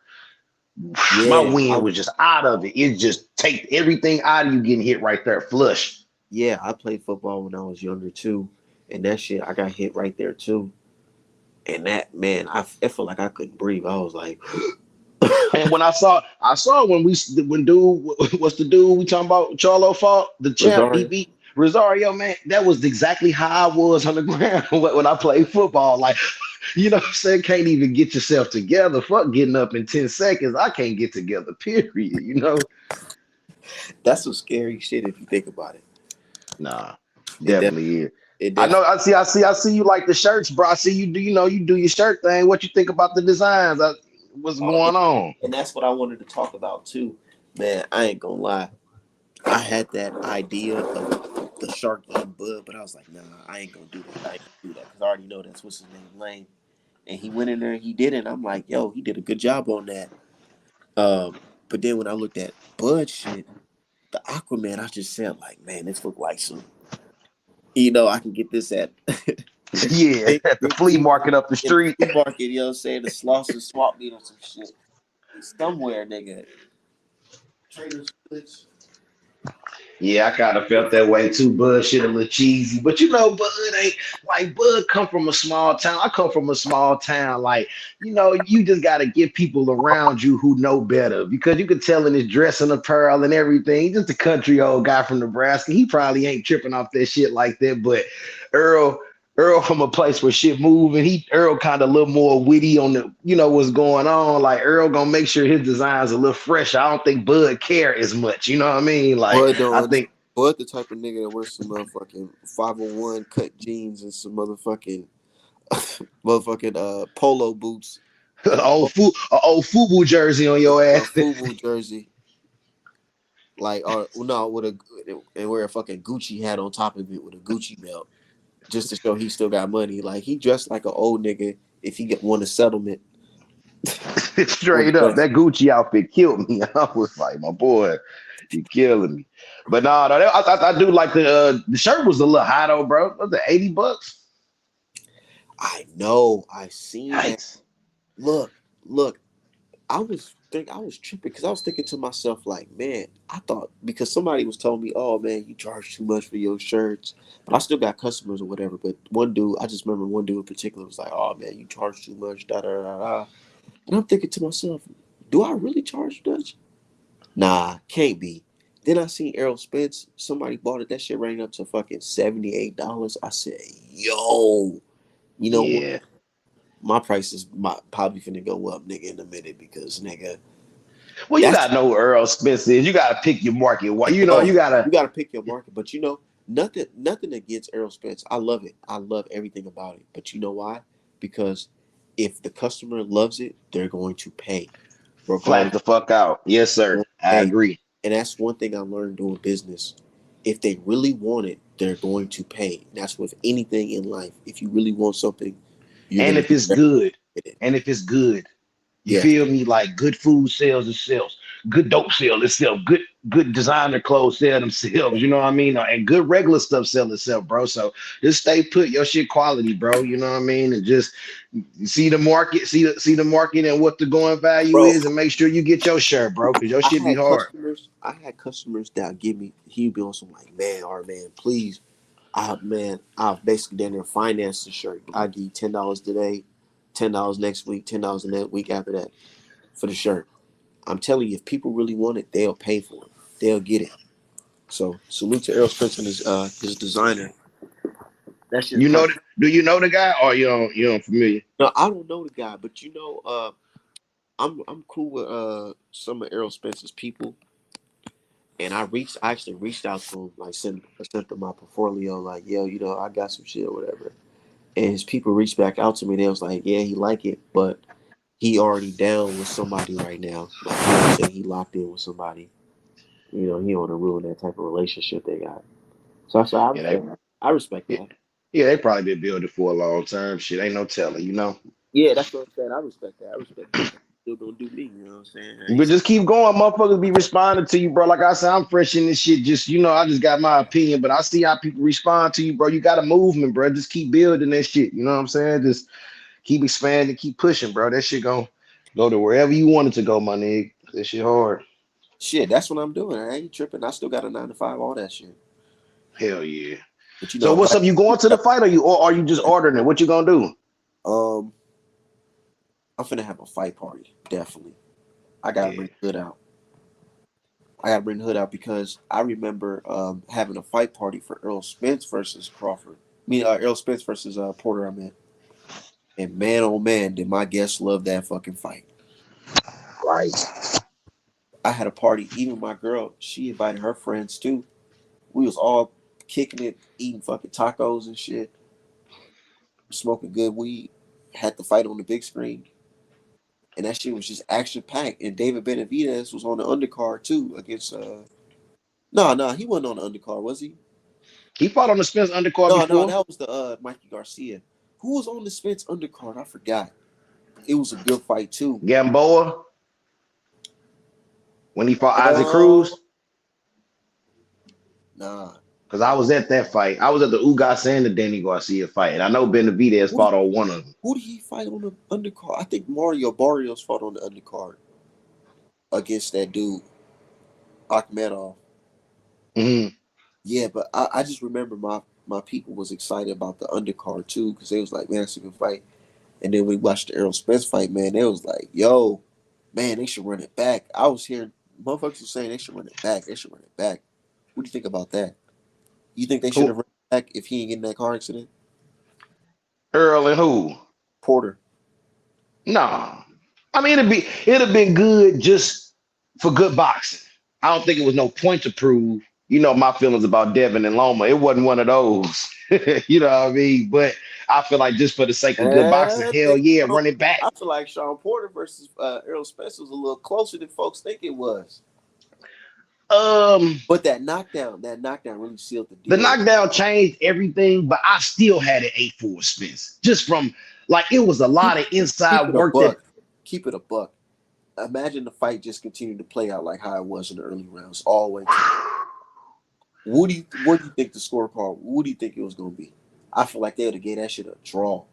My yeah, wind was just out of it. It just take everything out of you getting hit right there, flush. yeah, I played football when I was younger too, and that shit I got hit right there too. And that man, I felt like I couldn't breathe. I was like, And when I saw when dude what's the dude we talking about Charlo fought the champ he Rosario. beat Rosario, man, that was exactly how I was on the ground when I played football. Like, you know what I'm saying? Can't even get yourself together. Fuck getting up in 10 seconds. I can't get together, period. You know? That's some scary shit if you think about it. Nah, It def- definitely is. it I definitely. know. I see you like the shirts, bro. I see you do. You do your shirt thing. What you think about the designs? What's Oh yeah, going on? and that's what I wanted to talk about too, man. I ain't gonna lie. I had that idea of the shark eating Bud, but I was like, nah, I ain't gonna do that. I ain't gonna do that because I already know that's what's his name, Lane. And he went in there and he did it. And I'm like, yo, he did a good job on that. But then when I looked at Bud shit, the Aquaman, I just said like, man, this look like some. I can get this at Yeah, big at the big flea T market up the in the street. flea market. You know what I'm saying? The Slauson swap meet or some shit somewhere, nigga. Trader's Village. Yeah, I kind of felt that way too. Bud shit a little cheesy, but Bud ain't like Bud come from a small town. I come from a small town. Like, you just got to get people around you who know better because you could tell in his dressing apparel and everything. He's just a country old guy from Nebraska. He probably ain't tripping off that shit like that. But Earl, Earl from a place where shit move, and Earl kind of a little more witty on the, what's going on. Like Earl gonna make sure his design's a little fresh. I don't think Bud care as much. You know what I mean? Like Bud I don't. think Bud the type of nigga that wears some motherfucking 501 cut jeans and some motherfucking polo boots and a old FUBU jersey on your a ass. FUBU jersey, like or no, with a and wear a fucking Gucci hat on top of it with a Gucci belt, just to show he still got money. Like he dressed like an old nigga if he won a settlement on the Straight up, bus. that Gucci outfit killed me. I was like, my boy, you killing me. But no, no, I do like the shirt was a little high though, bro. Was it $80? I know. I seen that. Yikes. Look, look. I was tripping because I was thinking to myself like, man, I thought because somebody was telling me, oh man, you charge too much for your shirts, but I still got customers or whatever. But one dude, I just remember one dude in particular was like, oh man, you charge too much, da da da da. And I'm thinking to myself, do I really charge Dutch? Nah, can't be. Then I seen Errol Spence. Somebody bought it. That shit ran up to fucking $78. I said, yo, you know what? Yeah. My price is probably finna go up, nigga, in a minute because, nigga, Well, you that's gotta know who Earl Spence is. You gotta pick your market. You know, yo. you gotta You gotta pick your market, but nothing against Errol Spence. I love it. I love everything about it. But you know why? Because if the customer loves it, they're going to pay, flat regardless. the fuck out. Yes, They're sir. going to I pay, agree. and that's one thing I learned doing business. If they really want it, they're going to pay. And that's with anything in life. If you really want something, you're And gonna if do it's whatever good, to get it. and if it's good, you Yes. feel me? Like good food sells itself, good dope sell itself, good designer clothes sell themselves. You know what I mean? And good regular stuff sell itself, bro. So just stay put your shit quality, bro. You know what I mean? And just see the market, see the market and what the going value Bro, is, and make sure you get your share, bro, because your I shit be had hard. customers. I had customers that give me. He'd be on some like, man, or man, please, I've basically done their finance the shirt. I give you $10 today, $10 next week, $10 the next week after that for the shirt. I'm telling you, if people really want it, they'll pay for it. They'll get it. So salute to Errol Spence and his designer. That shit You know, crazy. do you know the guy or you don't familiar? No, I don't know the guy, but I'm cool with some of Errol Spence's people, and I actually reached out to him, like sent him my portfolio, like, yo, I got some shit or whatever. And his people reached back out to me. They was like, yeah, he like it, but he already down with somebody right now. Like, saying he locked in with somebody. He don't want to ruin that type of relationship they got. So I said, Yeah, they I respect yeah, that. yeah, they probably been building for a long term. Shit, ain't no telling. Yeah, that's what I'm saying. I respect that. I respect that. Still gonna do me. You know what I'm saying? I ain't But just keep going, motherfuckers be responding to you, bro. Like I said, I'm fresh in this shit. I just got my opinion, but I see how people respond to you, bro. You got a movement, bro. Just keep building that shit. You know what I'm saying? Just keep expanding, keep pushing, bro. That shit gonna go to wherever you want it to go, my nigga. That shit hard. shit. That's what I'm doing. I ain't tripping. I still got a 9 to 5, all that shit. Hell yeah. But So I'm what's back. up? You going to the fight or are you just ordering it? What you gonna do? Um, I'm finna have a fight party. Definitely. I gotta Yeah. bring the hood out. I gotta bring the hood out because I remember having a fight party for Earl Spence versus Crawford. Earl Spence versus Porter. I meant. And man, oh man, did my guests love that fucking fight. Right. I had a party. Even my girl, she invited her friends too. We was all kicking it, eating fucking tacos and shit, smoking good weed. Had the fight on the big screen, and that shit was just action packed. And David Benavidez was on the undercard too against. No, he wasn't on the undercard, was he? He fought on the Spence undercard No, before. that was the Mikey Garcia. Who was on the Spence undercard? I forgot. It was a good fight too. Gamboa when he fought Isaac Uh, Cruz. nah. Because I was at that fight. I was at the Ugas and the Danny Garcia fight. And I know Benavidez Who fought on one of them. who did he fight on the undercard? I think Mario Barrios fought on the undercard against that dude Akhmedov. Hmm. Yeah, but I just remember my people was excited about the undercard too because they was like, man, it's a good fight. And then we watched the Errol Spence fight, man. They was like, yo, man, they should run it back. I was hearing motherfuckers were saying they should run it back. They should run it back. What do you think about that? You think they should have Who? run it back if he didn't get in that car accident? Earl and who? Porter. Nah. I mean, it'd have been good just for good boxing. I don't think it was no point to prove. You know my feelings about Devin and Loma. It wasn't one of those. You know what I mean? But I feel like just for the sake of good boxing, hell Think yeah, run it back. I feel like Sean Porter versus Errol Spence was a little closer than folks think it was. Um, But that knockdown really sealed the the deal. knockdown changed everything, but I still had an 8-4 Spence. Just from like it was a Keep, lot of keep inside it a work that buck. Keep it a buck. Imagine the fight just continued to play out like how it was in the early rounds, all the way to. What do you think the scorecard? What do you think it was going to be? I feel like they would have gave that shit a draw.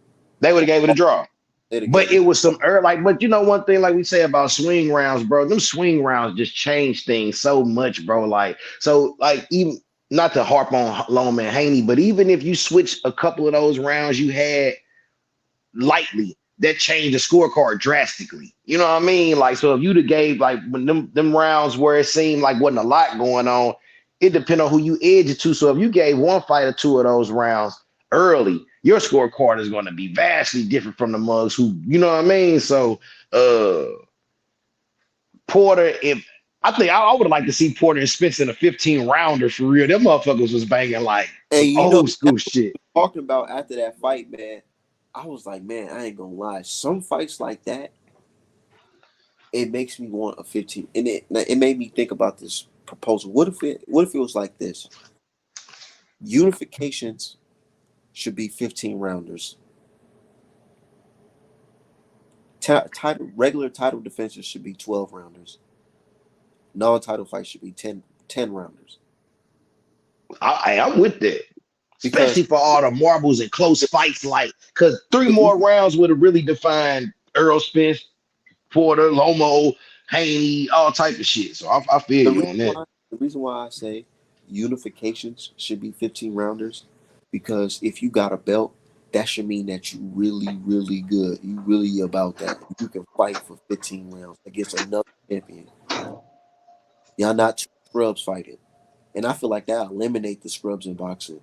they would have gave it a draw. They'd have But gave it it. was some early, like, but you know, one thing, like we say about swing rounds, bro, them swing rounds just change things so much, bro. Like, so, like, even not to harp on Longman Haney, but even if you switch a couple of those rounds you had lightly, that changed the scorecard drastically. You know what I mean? Like, so if you'd have gave like when them rounds where it seemed like wasn't a lot going on, it depends on who you edge it to. So if you gave one fighter two of those rounds early, your scorecard is going to be vastly different from the mugs who, you know what I mean? So Porter, if I think I would like to see Porter and Spence in a 15 rounder for real. Them motherfuckers was banging like And some you know, old school shit. talking about after that fight, man, I was like, man, I ain't gonna lie. Some fights like that, it makes me want a 15. And it made me think about this proposal. What if it was like this? Unifications should be 15 rounders. Regular title defenses should be 12 rounders. Non-title fights should be 10 rounders. I'm with that. Because Especially for all the marbles and close fights, like because 3 more rounds would have really defined Earl Spence, Porter, Lomo, Haney, all type of shit. So I feel the you reason on that. why the reason why I say unifications should be 15 rounders, because if you got a belt, that should mean that you really, really good. You really about that. You can fight for 15 rounds against another champion. Y'all not two scrubs fighting. And I feel like that eliminate the scrubs in boxing.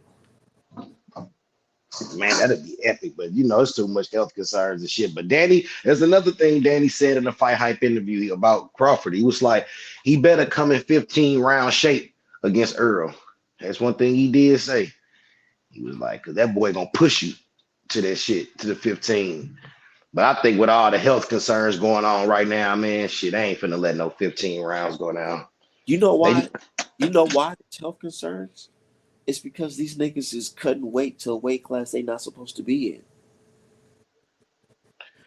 Man, that'd be epic, but you know, it's too much health concerns and shit. But Danny, there's another thing Danny said in the fight hype interview about Crawford. He was like, he better come in 15 round shape against Earl. That's one thing he did say. He was like, cause that boy gonna push you to that shit, to the 15. But I think with all the health concerns going on right now, man, shit, I ain't finna let no 15 rounds go down. You know They, why? You know why it's health concerns? It's because these niggas is cutting weight to a weight class they not supposed to be in.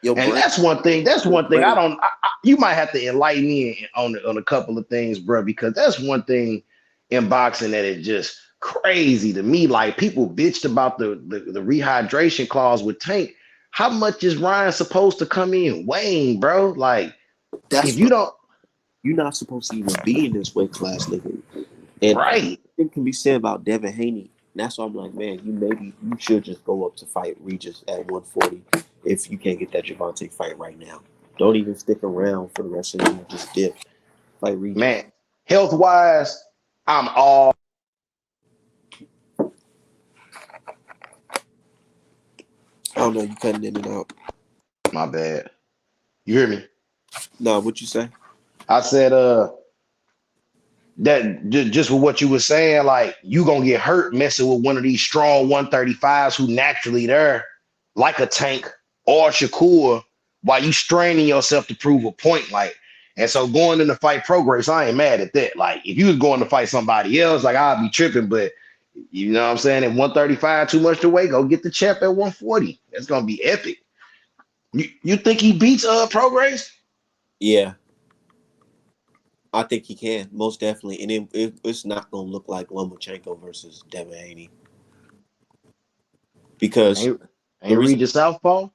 Your and brain, that's one thing. That's your one thing. brain. You might have to enlighten me on a couple of things, bro, because that's one thing in boxing that is just crazy to me. Like people bitched about the rehydration clause with Tank. How much is Ryan supposed to come in weighing, bro? Like That's if you what don't, you're not supposed to even be in this weight class, nigga. And right? it can be said about Devin Haney. And that's why I'm like, man, you should just go up to fight Regis at 140 if you can't get that Javante fight right now. Don't even stick around for the rest of the year. Just dip. Fight Regis. Man, health wise, I'm all. I don't know, you cutting in and out. My bad. You hear me? No, what you say? I said, that just with what you were saying, like you gonna get hurt messing with one of these strong 135s who naturally there, like a Tank or Shakur, while you straining yourself to prove a point. Like, and so going in the fight progress, I ain't mad at that. Like, if you was going to fight somebody else, like I'd be tripping, but you know what I'm saying? At 135, too much to wait, go get the champ at 140. That's gonna be epic. You think he beats progress? Yeah, I think he can, most definitely. And it's not going to look like Lomachenko versus Devin Haney. Because the Ain't reason Regis Southpaw?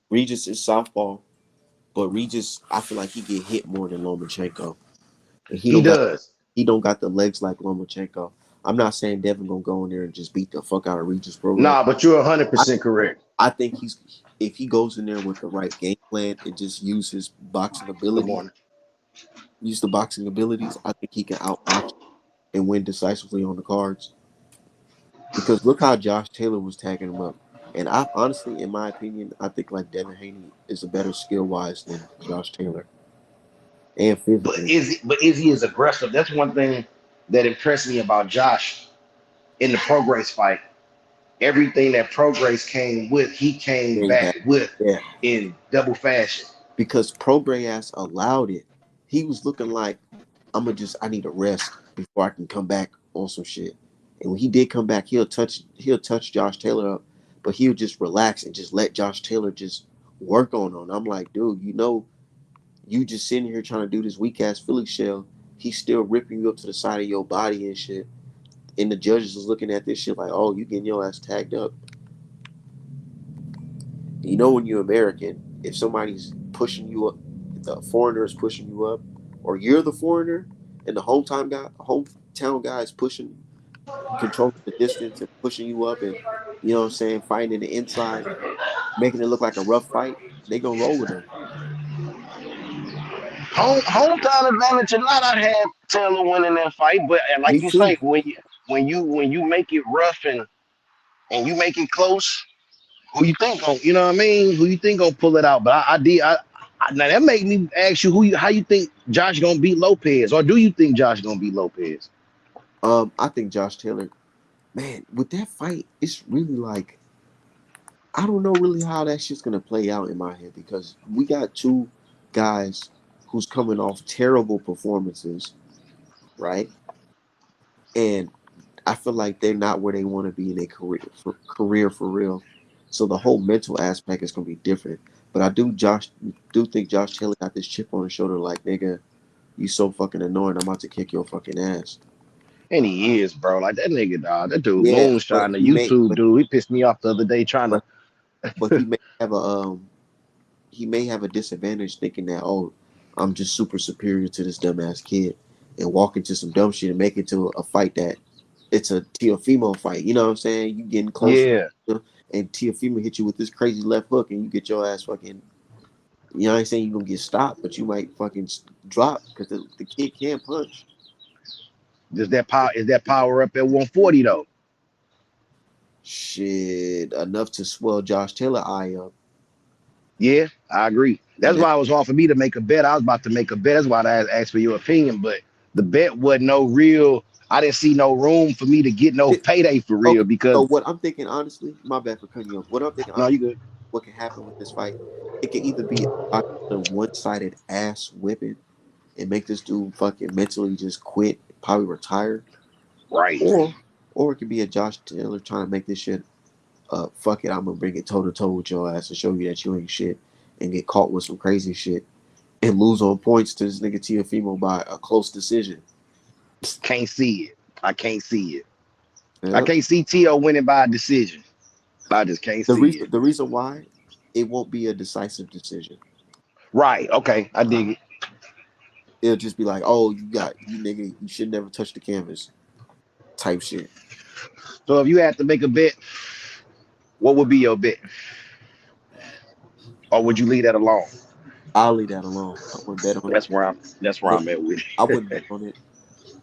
Regis is southpaw, but Regis, I feel like he get hit more than Lomachenko. And He does. he don't got the legs like Lomachenko. I'm not saying Devin gonna go in there and just beat the fuck out of Regis program. Nah, but you're I, 100% correct. I think if he goes in there with the right game plan and just use his Good morning. use the boxing abilities, I think he can outbox and win decisively on the cards. Because look how Josh Taylor was tagging him up. And I honestly, in my opinion, I think like Devin Haney is a better skill wise than Josh Taylor. And physically. But is he as aggressive? That's one thing that impressed me about Josh in the Progress fight. Everything that Progress came with, he came Bring back back. with Yeah. in double fashion. Because Progress allowed it. He was looking like I need a rest before I can come back on some shit. And when he did come back, he'll touch Josh Taylor up, but he'll just relax and just let Josh Taylor just work on him. I'm like, dude, you just sitting here trying to do this weak ass Philly shell. He's still ripping you up to the side of your body and shit. And the judges is looking at this shit like, oh, you getting your ass tagged up. You know, when you're American, if somebody's pushing you up, if the foreigner is pushing you up, or you're the foreigner, and the hometown guy is controlling the distance and pushing you up, and you know what I'm saying, fighting in the inside, making it look like a rough fight. They gonna roll with him. Hometown advantage or not, I had Taylor winning that fight, but like Me you say, too. when you make it rough and you make it close, who you think on, you know what I mean? Who you think gonna pull it out? But now that made me ask you how you think Josh gonna beat Lopez, or do you think Josh gonna beat Lopez? I think Josh Taylor, man, with that fight, it's really like I don't know really how that shit's gonna play out in my head because we got two guys who's coming off terrible performances, right? And I feel like they're not where they want to be in their career for real. So the whole mental aspect is gonna be different. But I do think Josh Taylor got this chip on his shoulder, like nigga, you so fucking annoying. I'm about to kick your fucking ass. And he is, bro. Like that nigga, dog. That dude, Yeah, Moonshine, the YouTube dude, he pissed me off the other day trying but to. but he may have a disadvantage thinking that I'm just super superior to this dumbass kid and walk into some dumb shit and make it to a fight that it's a Teofimo fight. You know what I'm saying? You getting close Yeah, and Teofimo hit you with this crazy left hook and you get your ass fucking. You know, I ain't saying you gonna get stopped, but you might fucking drop because the kid can't punch. just that power. Is that power up at 140 though? Shit, enough to swell Josh Taylor eye up. Yeah, I agree. And That's why it was hard for me to make a bet. I was about to make a bet. That's why I asked for your opinion, but the bet wasn't no real. I didn't see no room for me to get no that payday for real okay. because So what I'm thinking, honestly, my bad for cutting you off. What I'm thinking, no, honestly, you good. what can happen with this fight? It can either be a one-sided ass whipping and make this dude fucking mentally just quit, probably retire, Right. or it could be a Josh Taylor trying to make this shit. Fuck it, I'm gonna bring it toe to toe with your ass and show you that you ain't shit, and get caught with some crazy shit and lose on points to this nigga Tiafimo by a close decision. Can't see it. I can't see it. I Yeah. can't see T.O. winning by a decision. I just can't The see reason it. the reason why it won't be a decisive decision. Right. Okay. I dig it. It'll just be like, oh, you nigga, you should never touch the canvas type shit. So if you had to make a bet, what would be your bet? Or would you leave that alone? I'll leave that alone. I wouldn't bet on it. That's where I'm But at with I it. wouldn't bet on it.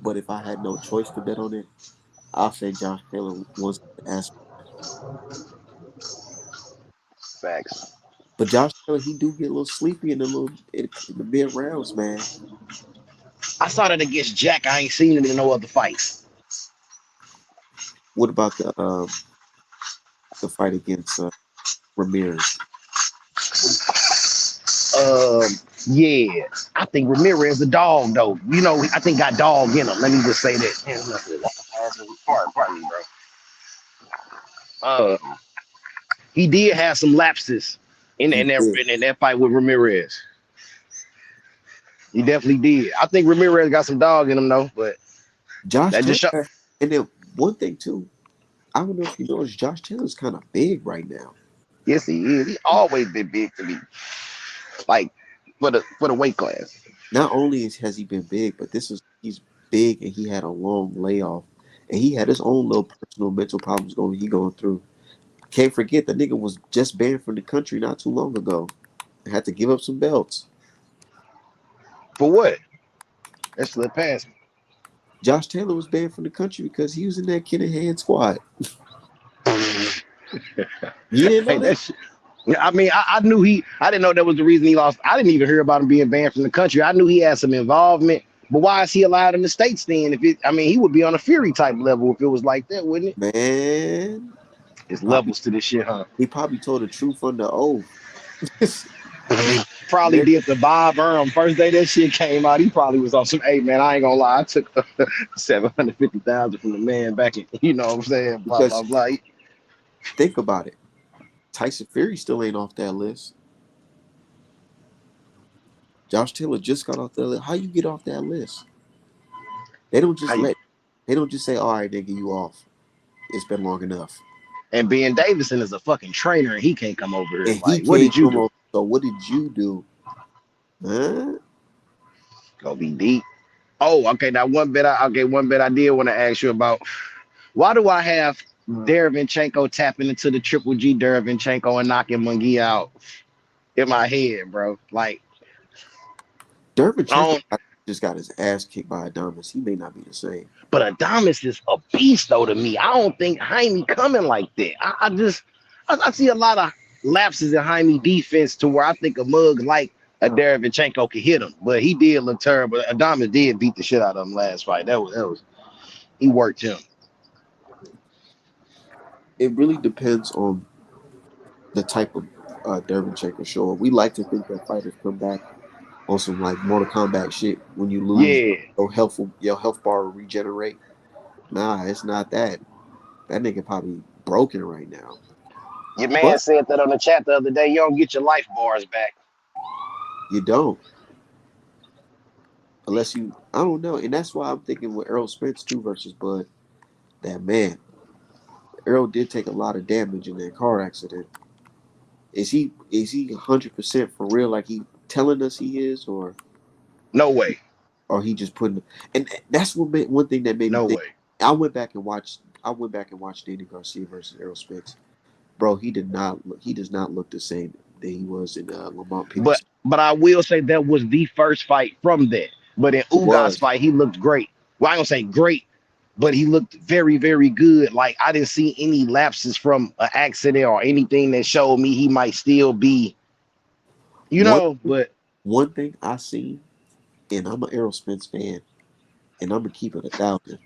But if I had no choice to bet on it, I'll say Josh Taylor wants to ask. Facts. But Josh Taylor, he do get a little sleepy in the mid rounds, man. I saw that against Jack. I ain't seen it in no other fights. What about the fight against Ramirez? Um, yeah, I think Ramirez a dog though. You know, I think got dog in him. Let me just say that. Pardon me, bro. Uh, he did have some lapses in, He in that did. in that fight with Ramirez. He definitely did. I think Ramirez got some dog in him though, but Josh that just show. Taylor, and then one thing too, I don't know if you noticed, Josh Taylor's kind of big right now. Yes, he is. He always been big to me, like for the weight class. Not only has he been big, but he's big and he had a long layoff, and he had his own little personal mental problems going through. Can't forget the nigga was just banned from the country not too long ago. Had to give up some belts. For what? That slipped past me. Josh Taylor was banned from the country because he was in that Kinahan squad. You didn't know Hey, that? that shit. I mean, I knew he. I didn't know that was the reason he lost. I didn't even hear about him being banned from the country. I knew he had some involvement, but why is he allowed in the states then? If it, I mean, he would be on a Fury type level if it was like that, wouldn't it? Man, It's probably levels to this shit, huh? he probably told the truth under oath. Probably Nigga, did the Bob Earl first day that shit came out. He probably was on some. Hey man, I ain't gonna lie. I took 750,000 from the man back in. You know what I'm saying? Blah blah because blah. think about it. Tyson Fury still ain't off that list. Josh Taylor just got off that list. How you get off that list? They don't How just you, let. They don't just say, "All right, nigga, you off. It's been long enough." and Ben Davison is a fucking trainer, and he can't come over here. And he Like, what can't did you come do? on. So what did you do? Huh? Gonna be deep. Oh, okay. Now one bet I did want to ask you about. Why do I have Derevyanchenko tapping into the Triple G Derevyanchenko and knocking Munguia out in my head, bro. Like, I Derevchenko don't. just got his ass kicked by Adonis. He may not be the same. But Adamas is a beast, though, to me. I don't think Jaime coming like that. I see a lot of lapses in Jaime defense to where I think a mug like a Derevchenko could hit him. But he did look terrible. Adamas did beat the shit out of him last fight. That was he worked him. It really depends on the type of Derevchenko show. We like to think that fighters come back on some like Mortal Kombat shit. When you lose, Yeah. your health bar will regenerate. Nah, it's not that. That nigga probably broken right now. Your man But said that on the chat the other day. You don't get your life bars back. you don't. Unless you I don't know. And that's why I'm thinking with Errol Spence too versus Bud, that man, Errol did take a lot of damage in that car accident. Is he 100% for real like he telling us he is, No way. or he just putting, and that's what made, one thing that made me No think. way. I went back and watched Danny Garcia versus Errol Spence. Bro, he does not look the same that he was in Lamont But Peterson. but I will say that was the first fight from that. But in It Ugas was. fight, he looked great. Well, I don't say great, but he looked very, very good. Like I didn't see any lapses from an accident or anything that showed me he might still be, one but one thing I seen, and I'm an Errol Spence fan, and I'm gonna keep it 1,000.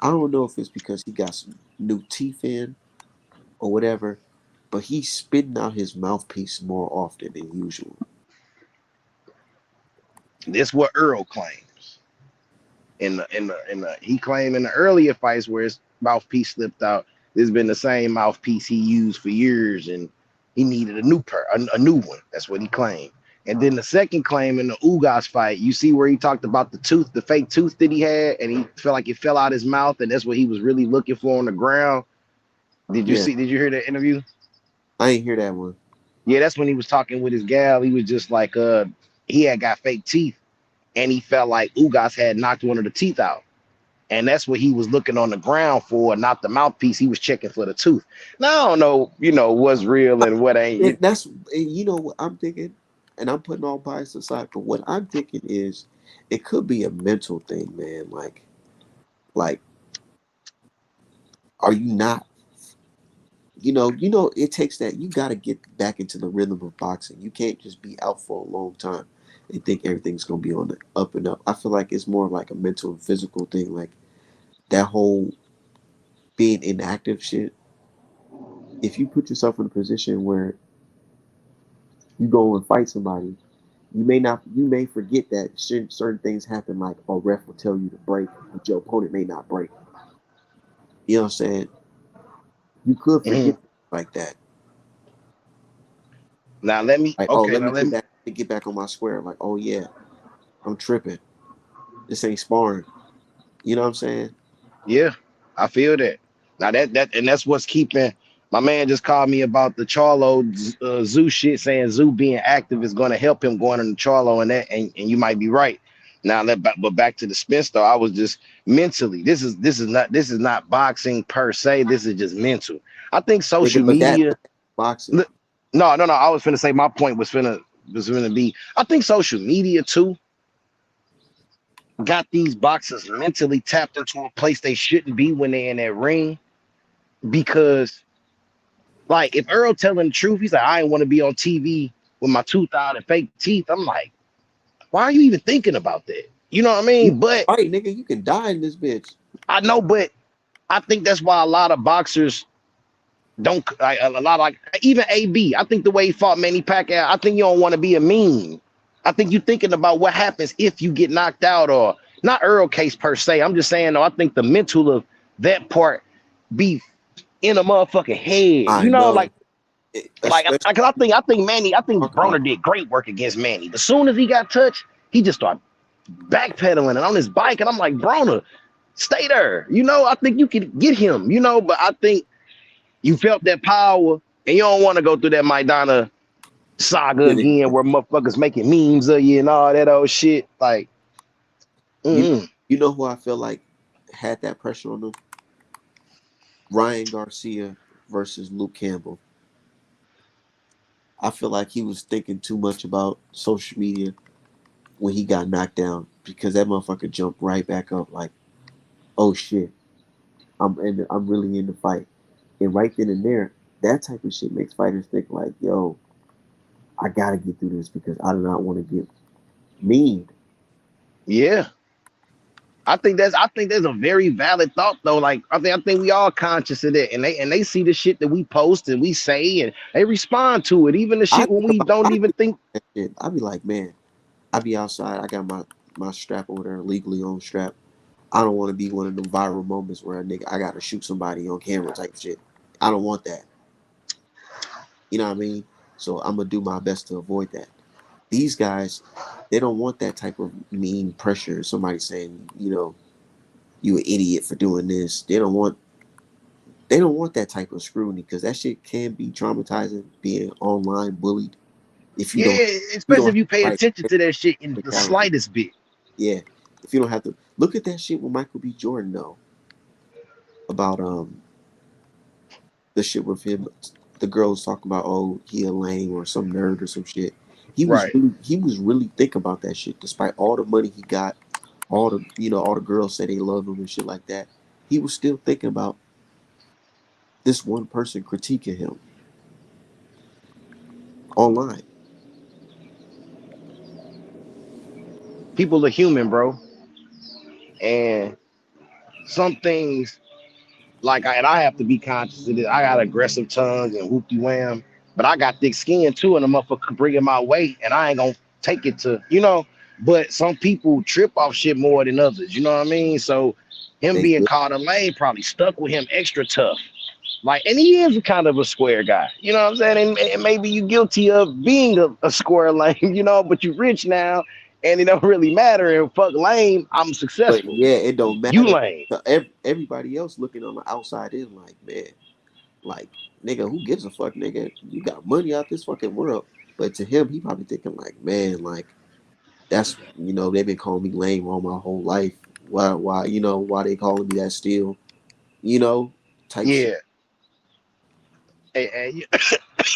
I don't know if it's because he got some new teeth in or whatever, but he's spitting out his mouthpiece more often than usual. this what Earl claims. In the he claimed in the earlier fights where his mouthpiece slipped out, this has been the same mouthpiece he used for years, and he needed a new one. That's what he claimed. And then the second claim in the Ugas fight, you see where he talked about the tooth, the fake tooth that he had, and he felt like it fell out his mouth, and that's what he was really looking for on the ground. Did you Yeah, see? Did you hear that interview? I ain't hear that one. Yeah, that's when he was talking with his gal. He was just like, he had got fake teeth, and he felt like Ugas had knocked one of the teeth out. And that's what he was looking on the ground for, not the mouthpiece. He was checking for the tooth. Now I don't know, what's real and what ain't. That's and you know what I'm thinking, and I'm putting all bias aside. But what I'm thinking is, it could be a mental thing, man. Like, are you not? It takes that. You got to get back into the rhythm of boxing. You can't just be out for a long time and think everything's gonna be on the up and up. I feel like it's more like a mental and physical thing. Like that whole being inactive shit. If you put yourself in a position where you go and fight somebody, you may forget that certain things happen, like a ref will tell you to break, but your opponent may not break. You know what I'm saying? You could Mhm. forget like that. Now let me. Like, oh, Okay, let now me let me. get back on my square. Like, oh yeah, I'm tripping. This ain't sparring. You know what I'm saying? Yeah, I feel that. Now and that's what's keeping. My man just called me about the Charlo Zoo shit, saying Zoo being active is going to help him going into Charlo, and and you might be right. Now but back to the Spence though, I was just mentally. This is not boxing per se. This is just mental. I think social Nigga, but that media. boxing. No, no. I was finna say my point was finna be. I think social media too got these boxers mentally tapped into a place they shouldn't be when they're in that ring. Because, like, if Earl telling the truth, he's like, I didn't want to be on TV with my tooth out and fake teeth. I'm like, why are you even thinking about that? You know what I You mean? But right, nigga. You can die in this bitch. I know, but I think that's why a lot of boxers don't like a lot like even AB. I think the way he fought Manny Pacquiao, I think you don't want to be a meme. I think you're thinking about what happens if you get knocked out, or not Earl case per se. I'm just saying though, I think the mental of that part be in a motherfucking head. I Like know, like especially I think talk about. Broner did great work against Manny. As soon as he got touched, he just started backpedaling and on his bike, and I'm like, Broner, stay there. I think you could get him. But I think you felt that power, and you don't want to go through that Maidana saga Shit again, again. where motherfuckers making memes of you and all that old shit. Like, You mm-mm. you know who I feel like had that pressure on them? Ryan Garcia versus Luke Campbell. I feel like he was thinking too much about social media when he got knocked down because that motherfucker jumped right back up like, oh shit, I'm really in the fight. And right then and there, that type of shit makes fighters think like, yo, I gotta get through this because I do not want to get mean. Yeah. I think that's a very valid thought though. Like I think we all conscious of that, and they see the shit that we post and we say, and they respond to it. Even the shit when we don't I even think think. about that shit. I be like, man, I be outside. I got my strap over there, legally on strap. I don't want to be one of them viral moments where a nigga I gotta shoot somebody on camera type shit. I don't want that. You know what I mean? So I'm gonna do my best to avoid that. These guys, they don't want that type of mean pressure. Somebody saying, you an idiot for doing this. They don't want that type of scrutiny because that shit can be traumatizing. Being online bullied if you don't Yeah, you don't especially have if you pay the right attention to that shit in the mentality. slightest bit. Yeah, if you don't have to look at that shit with Michael B. Jordan though about the shit with him. The girl was talking about, oh, he a lame or some nerd or some shit. Right. He was really thinking about that shit. Despite all the money he got, all the girls say they love him and shit like that. He was still thinking about this one person critiquing him online. People are human, bro, and some things and I have to be conscious of this. I got aggressive tongues and whoopty wham, but I got thick skin too, and the motherfucker bringing my weight, and I ain't gonna take it to. But some people trip off shit more than others. You know what I mean? So him They being feel called a lame probably stuck with him extra tough. Like, and he is a kind of a square guy. You know what I'm saying? And maybe you guilty of being a square lame. But you rich now, and it don't really matter. And fuck lame, I'm but successful. yeah, it don't You matter. lame. Everybody else looking on the outside in like, man, like, nigga, who gives a fuck, nigga? You got money out this fucking world. But to him, he probably thinking like, man, like, that's, they've been calling me lame all my whole life. Why they calling me that still, you know, type shit. Yeah. And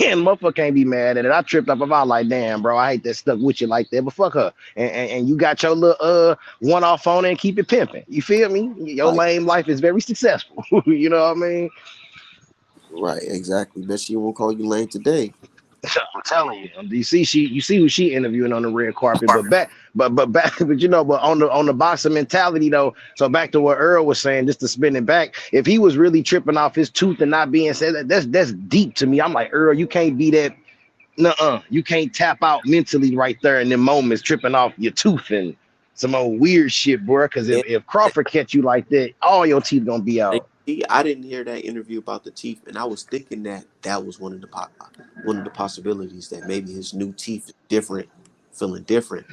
and motherfucker can't be mad at it. I tripped up about like, damn, bro, I hate that stuck with you like that, but fuck her. And you got your little one off on it and keep it pimping. You feel me? Your Like, lame life is very successful. You know what I mean? right, exactly. Bet she won't call you lame today. I'm telling you. You see who she interviewing on the red carpet, but on the boxer mentality though. So back to what Earl was saying, just to spin it back, if he was really tripping off his tooth and not being said, that's deep to me. I'm like, Earl, you can't be that. Nuh-uh. You can't tap out mentally right there in them moments, tripping off your tooth and some old weird shit, bro. Because And, if Crawford catch you like that, all your teeth gonna be and out. see, I didn't hear that interview about the teeth, and I was thinking that that was one of the possibilities that maybe his new teeth is different, feeling different.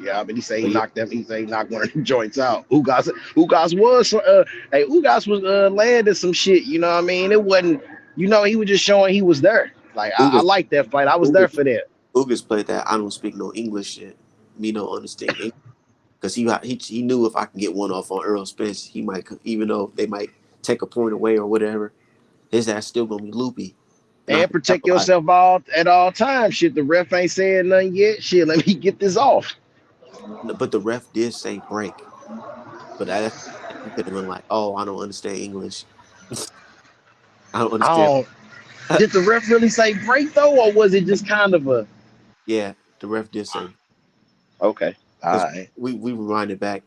Yeah, but he say he But yeah, knocked them. He say he knocked one of them joints out. Ugas was Ugas was landing some shit. You know what I mean? It wasn't. He was just showing he was there. Like I Ugas, like that fight. I was there Ugas, for that. Ugas played that. I don't speak no English shit. Me no understand English because he knew if I can get one off on Earl Spence, he might even though they might take a point away or whatever, his ass still gonna be loopy, and I And can protect capitalize. yourself all at all times. Shit, the ref ain't saying nothing yet. Shit, let me get this off. But the ref did say break. But he could have been like, "Oh, I don't understand English. I don't I understand." don't. Did the ref really say break though, or was it just kind of a Yeah, the ref did say okay? All because right. we reminded back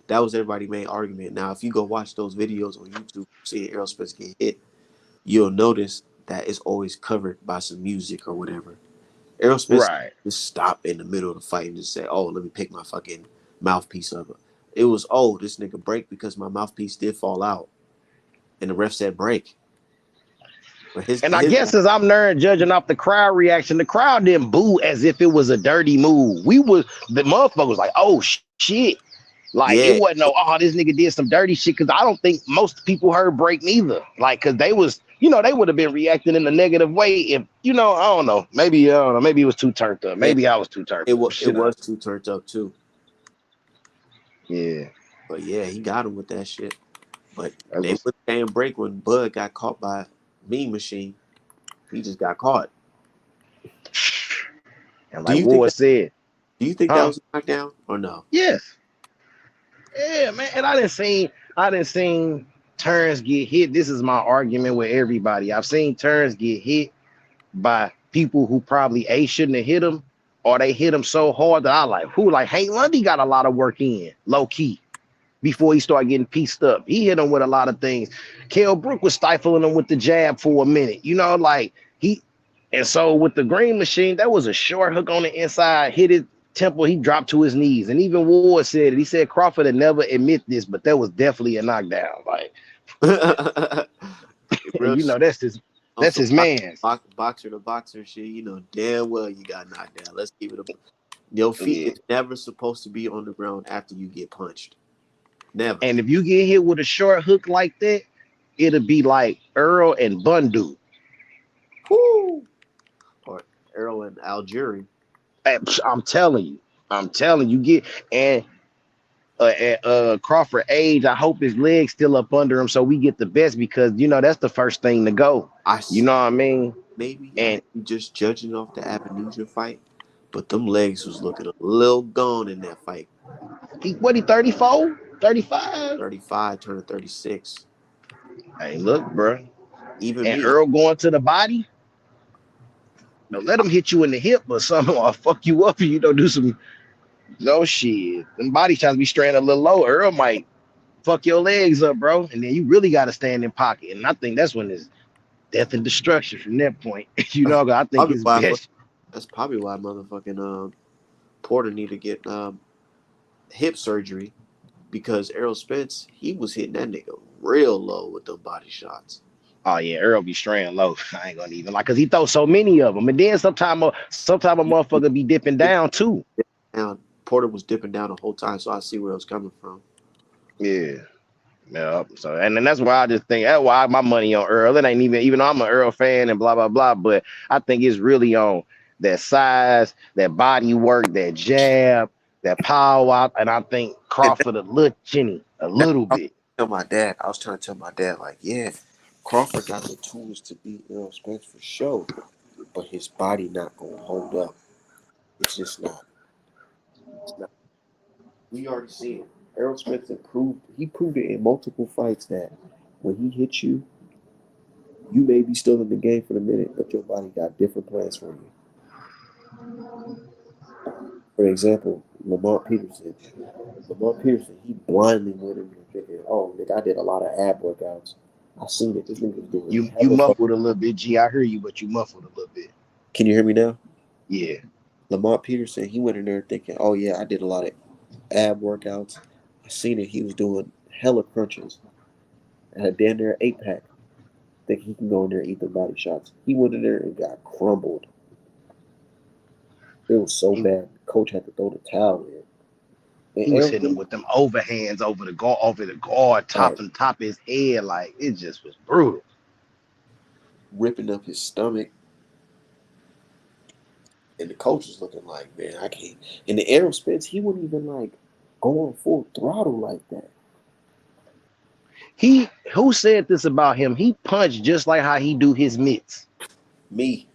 that was everybody main argument. Now, if you go watch those videos on YouTube, seeing Errol Spence get hit, you'll notice that it's always covered by some music or whatever. Errol Spence Right. just stop in the middle of the fight and just say, "Oh, let me pick my fucking mouthpiece up." It was, "Oh, this nigga break because my mouthpiece did fall out," and the ref said break. But And I guess as I'm there judging off the crowd reaction, the crowd didn't boo as if it was a dirty move. The motherfucker was like, oh shit. Like it yeah, wasn't no, oh, this nigga did some dirty shit. Cause I don't think most people heard break neither. Like, cause they would have been reacting in a negative way if, I don't know. Maybe, I don't know. Maybe it was too turned up. yeah, Maybe I was too turned up. it Shit. was too turned up too. Yeah. But yeah, he got him with that shit. But That's they what's put the damn break when Bud got caught by Mean Machine. He just got caught. And Do like you think Ward that? said, Do you think that huh? was a knockdown or no? Yes. Yeah, man. And I didn't seen turns get hit. This is my argument with everybody. I've seen turns get hit by people who probably A shouldn't have hit him, or they hit him so hard that I like who like Hank Lundy got a lot of work in low key before he started getting pieced up. He hit him with a lot of things. Kell Brook was stifling him with the jab for a minute. You know, like he and so with the Green Machine, that was a short hook on the inside, hit his temple, he dropped to his knees. And even Ward said it. He said Crawford would never admit this, but that was definitely a knockdown. Like, and Real you know, shit. On that's some his man's. boxer to boxer shit. You know damn well you got knocked down. Let's keep it. Your feet Yeah. is never supposed to be on the ground after you get punched. Never. And if you get hit with a short hook like that, it'll be like Earl and Bundu. Whoo! Or Errol and Algieri. I'm telling you, get and Crawford age. I hope his legs still up under him so we get the best because you know that's the first thing to go. I You know what I mean? maybe I may And be just judging off the Avenue fight, but them legs was looking a little gone in that fight. he 34, 35. 35 turning 36. Hey, look, bro. Even And me, Earl going to the body. Don't let him hit you in the hip or something or fuck you up and you don't do some no shit. Them body shots be straying a little low. Earl might fuck your legs up, bro. And then you really got to stand in pocket. And I think that's when it's death and destruction from that point. You that's know, I think probably his why best. that's probably why motherfucking Porter need to get hip surgery because Errol Spence he was hitting that nigga real low with them body shots. Oh yeah, Earl be straying low. I ain't gonna even like, cause he throws so many of them, and then sometime a You, you motherfucker be dipping dip down too. down. Porter was dipping down the whole time, so I see where it was coming from. Yeah, yeah. So and then that's why I just think that's why my money on Earl. It ain't even though I'm an Earl fan and blah blah blah, but I think it's really on that size, that body work, that jab, that power out, and I think And Crawford a little chinny, a that, little I was bit. tell my dad. I was trying to tell my dad like, yeah, Crawford got the tools to beat Errol Spence for sure, but his body not gonna hold up. It's just not. It's not. We already seen it. Errol Spence improved. He proved it in multiple fights that when he hits you, you may be still in the game for the minute, but your body got different plans for you. For example, Lamont Peterson. Lamont Peterson, he blindly went in there thinking, "Oh, nigga, I did a lot of ab workouts. I seen it. This nigga was doing You hella fuck." muffled a little bit, G. I hear you, but you muffled a little bit. Can you hear me now? Yeah. Lamont Peterson, he went in there thinking, "Oh yeah, I did a lot of ab workouts. I seen it. He was doing hella crunches at a damn near 8 pack. Think he can go in there and eat the body shots. He went in there and got crumbled. It was so He, bad. Coach had to throw the towel in. And he was hitting him Errol, with them overhands over the guard, right, top of his head. Like it just was brutal. ripping up his stomach, and the coach was looking like, man, I can't. And the Errol Spence, he wouldn't even like go on full throttle like that. He who said this about him? He punched just like how he do his mitts. Me,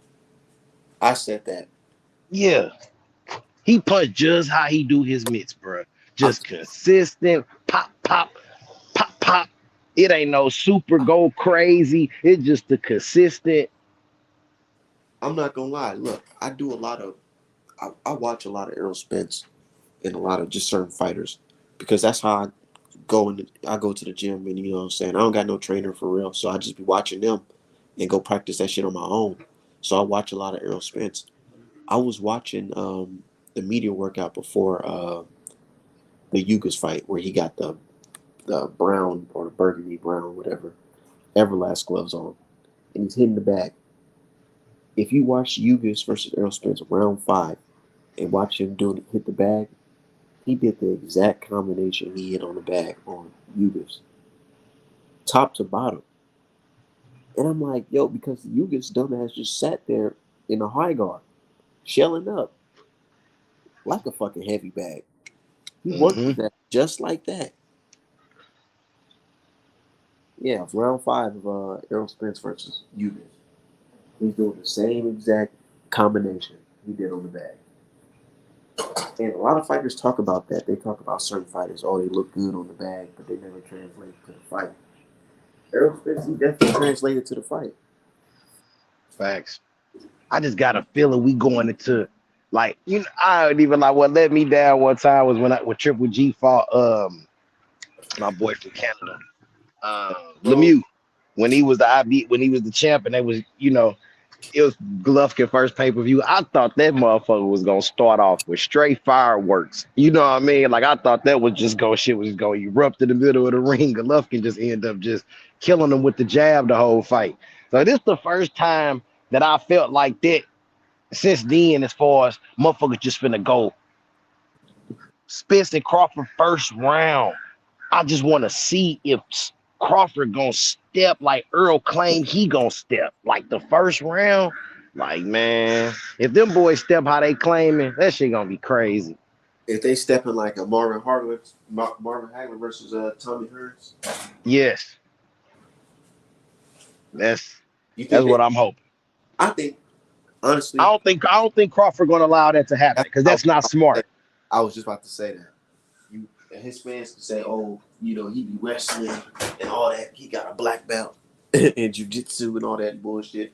I said that. Yeah, he punched just how he do his mitts, bro. I'm, Just consistent, pop, pop, pop, pop. It ain't no super go crazy. It's just the consistent. I'm not gonna lie. Look, I do a lot of, I watch a lot of Errol Spence and a lot of just certain fighters because that's how I go to the gym and you know what I'm saying I don't got no trainer for real, so I just be watching them and go practice that shit on my own. So I watch a lot of Errol Spence. I was watching the media workout before the Yugas fight where he got the brown or the burgundy brown whatever Everlast gloves on and he's hitting the bag. If you watch Yugas versus Errol Spence round 5 and watch him hit the bag, he did the exact combination he hit on the bag on Yugas, top to bottom. And I'm like, yo, because Yugas dumbass just sat there in a high guard, shelling up like a fucking heavy bag. He worked Mm-hmm. with that just like that. Yeah, it's round 5 of Errol Spence versus Yugas. He's doing the same exact combination he did on the bag. And a lot of fighters talk about that. They talk about certain fighters. Oh, they look good on the bag, but they never translate to the fight. Errol Spence, he definitely translated to the fight. Facts. I just got a feeling we going into like I don't even like what let me down one time was when Triple G fought my boy from Canada, Bro, Lemieux, when he was the IB when he was the champ and they was it was Golovkin first pay-per-view. I thought that motherfucker was gonna start off with straight fireworks. You know what I mean? Like I thought that was just go shit was just gonna erupt in the middle of the ring. Golovkin just ended up just killing him with the jab the whole fight. So this is the first time that I felt like that since then, as far as motherfuckers just finna go Spence and Crawford first round. I just want to see if Crawford gonna step like Earl claimed he gonna step like the first round. Like man, if them boys step how they claiming, that shit gonna be crazy. if they step in like a Marvin Hagler versus Tommy Hearns, Yes, that's you that's think what they? I'm hoping. I think I honestly, don't think I don't think Crawford gonna allow that to happen because I, that's not smart. I was just about to say that. You his fans can say, oh, he be wrestling and all that. He got a black belt and jujitsu and all that bullshit.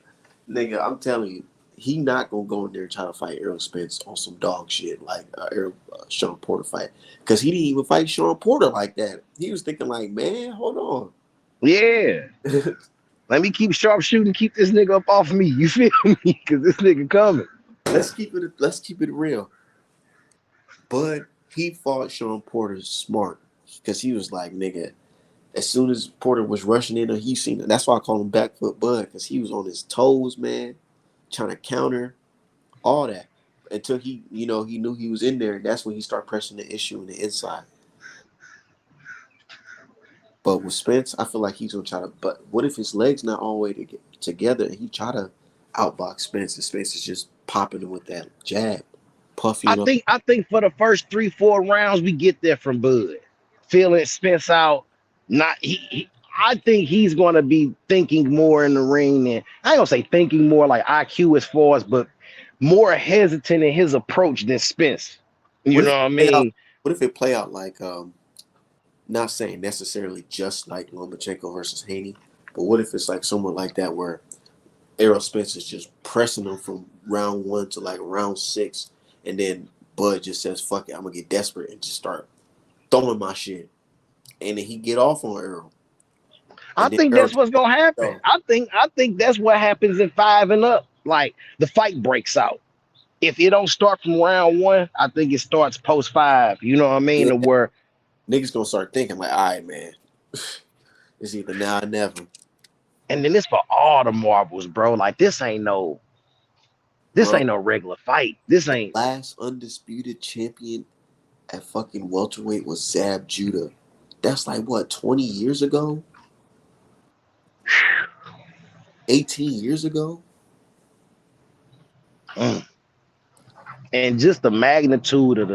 Nigga, I'm telling you, he not gonna go in there and try to fight Errol Spence on some dog shit like Sean Porter fight, because he didn't even fight Sean Porter like that. He was thinking like, man, hold on. Yeah, let me keep sharpshooting, keep this nigga up off me. You feel me? Because this nigga coming. Let's keep it real. But he fought Sean Porter smart because he was like, nigga, as soon as Porter was rushing in, he seen it. That's why I call him back foot Bud, because he was on his toes, man, trying to counter all that until he knew he was in there. That's when he started pressing the issue on the inside. But with Spence, I feel like he's gonna try to. But what if his legs not all the way together and he try to outbox Spence, and Spence is just popping him with that jab, puffing I him up. think I think for the first 3-4 rounds we get there from Bud, feeling Spence out. Not I think he's gonna be thinking more in the ring than I ain't gonna say thinking more like IQ as far as, but more hesitant in his approach than Spence. You What know if it what I play out? mean? What if it play out like not saying necessarily just like Lomachenko versus Haney, but what if it's like someone like that where Errol Spence is just pressing him from round one to like round six, and then Bud just says, "Fuck it, I'm gonna get desperate and just start throwing my shit," and then he get off on Errol, I and then think Errol that's just what's gonna happen. go. I think that's what happens in 5 and up. Like the fight breaks out. If it don't start from round one, I think it starts post five. You know what I mean? Yeah, To where niggas gonna start thinking like, "All right, man, it's either now or never, and then it's for all the marbles, bro. Like this bro." ain't no regular fight. This The ain't last undisputed champion at fucking welterweight was Zab Judah. That's like what, 20 years ago? 18 years ago? mm. And just the magnitude of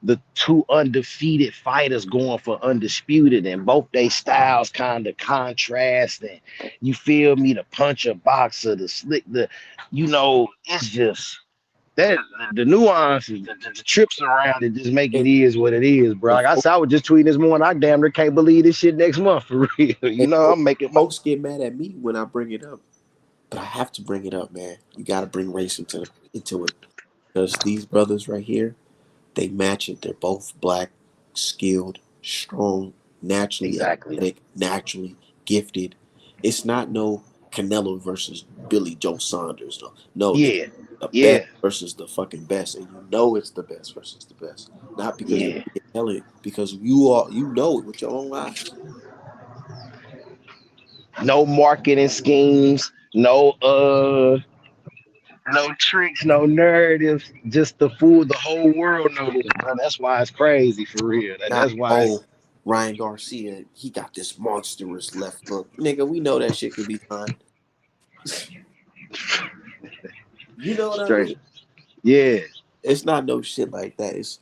the two undefeated fighters going for undisputed, and both they styles kind of contrast. And you feel me? The puncher, boxer, the slick, it's just that the nuances, the trips around it just make it And, is what it is, bro. and Like I folks, said, I was just tweeting this morning. I damn near can't believe this shit next month for real. and I'm making my folks get mad at me when I bring it up, but I have to bring it up, man. You got to bring race into it, because these brothers right here, they match it. They're both black, skilled, strong, naturally exactly. athletic, naturally gifted. It's not no Canelo versus Billy Joe Saunders. No, nigga, Yeah, the best yeah, versus the fucking best, and you know it's the best versus the best. Not because yeah. they tell it, because you know it with your own eyes. No marketing schemes, no tricks, no narratives, just the whole world know this, bro. That's why it's crazy for real. Not That's why it's Ryan Garcia, he got this monstrous left hook, nigga. We know that shit could be done. You know what I straight. mean? Yeah, It's not no shit like that. It's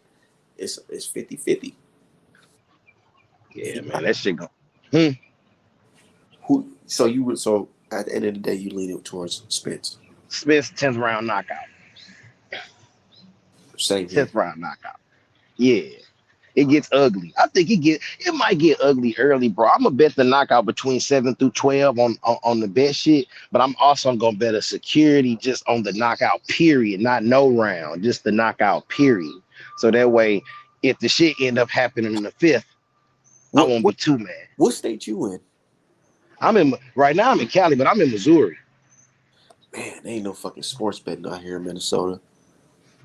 50-50. yeah, He man. got That shit go. Hmm. so at the end of the day you lean it towards Spence. Spence 10th round knockout. Same here. 10th round knockout. Yeah. It gets ugly. I think it might get ugly early, bro. I'm gonna bet the knockout between 7 through 12 on the bet shit, but I'm also gonna bet a security just on the knockout period, not no round, just the knockout period. So that way, if the shit end up happening in the fifth, I What won't be what too mad. what state you in? I'm in right now. I'm in Cali, but I'm in Missouri. Man, there ain't no fucking sports betting out here in Minnesota.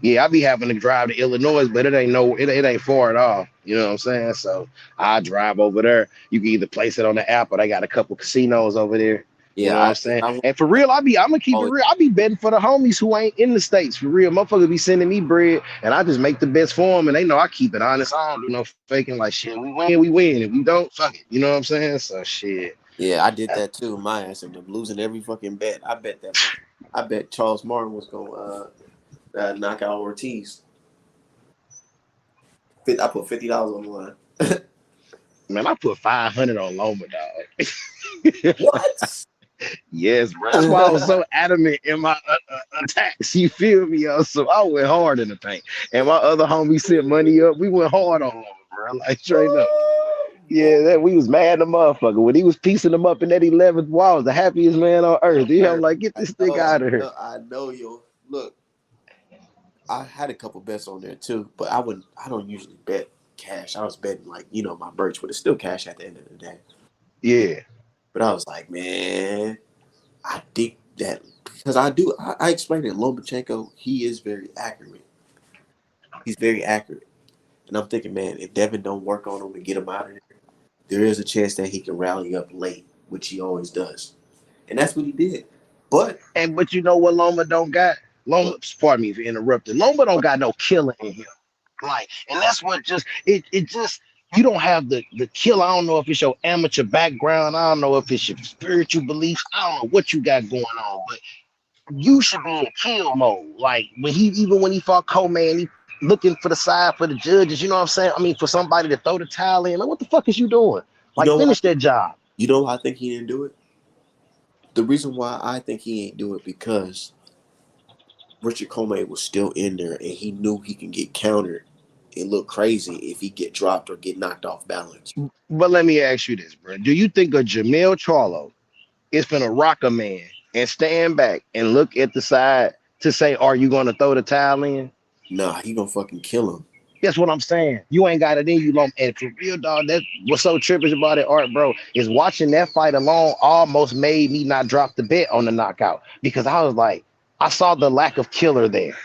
Yeah, I be having to drive to Illinois, but it ain't far at all. You know what I'm saying? So I drive over there. You can either place it on the app, or they got a couple casinos over there. You Yeah, know what I'm saying? I want And for real, I'm gonna keep it always real. I be betting for the homies who ain't in the states. For real, motherfuckers be sending me bread, and I just make the bets for them, and they know I keep it honest. I don't do no faking. Like shit, we win, we win. If we don't, fuck it. You know what I'm saying? So shit. yeah, I did that too. My ass ended up losing every fucking bet. I bet Charles Martin was gonna knock out Ortiz. I put $50 on the line. Man, I put 500 on Loma, dog. What? Yes, bro. That's why I was so adamant in my attacks. You feel me, yo? So I went hard in the paint. And my other homie sent money up. We went hard on him, bro. Like straight up. Oh, Yeah, that we was mad the motherfucker. When he was piecing them up in that 11th wall, I was the happiest man on earth. You know, I'm sir. like, get I this thing know, out of here. I know, yo. Look, I had a couple bets on there too, but I don't usually bet cash. I was betting like, my birch, but it's still cash at the end of the day. Yeah. But I was like, man, I think that because I explained it. Lomachenko, he is very accurate. He's very accurate. And I'm thinking, man, if Devin don't work on him and get him out of there, there is a chance that he can rally up late, which he always does. And that's what he did. But And but you know what Loma don't got? Loma, what pardon me for interrupting. Loma don't got no killer in him. Like, and that's what just it just you don't have the kill. I don't know if it's your amateur background. I don't know if it's your spiritual beliefs. I don't know what you got going on, but you should be in kill mode. Like when he fought Coleman, he looking for the side for the judges. You know what I'm saying? I mean, for somebody to throw the towel in. Like, what the fuck is you doing? you Like, know what I finish think that job. you know why I think he didn't do it? The reason why I think he ain't do it because Richard Comey was still in there and he knew he can get countered and look crazy if he get dropped or get knocked off balance. But let me ask you this, bro. Do you think a Jamel Charlo is gonna rock a man and stand back and look at the side to say, are you gonna throw the towel in? Nah, he gonna fucking kill him. That's what I'm saying. You ain't got it in you, long. And for real, dog, that's what's so trippy about it, Art, bro, is watching that fight alone almost made me not drop the bet on the knockout because I was like, I saw the lack of killer there,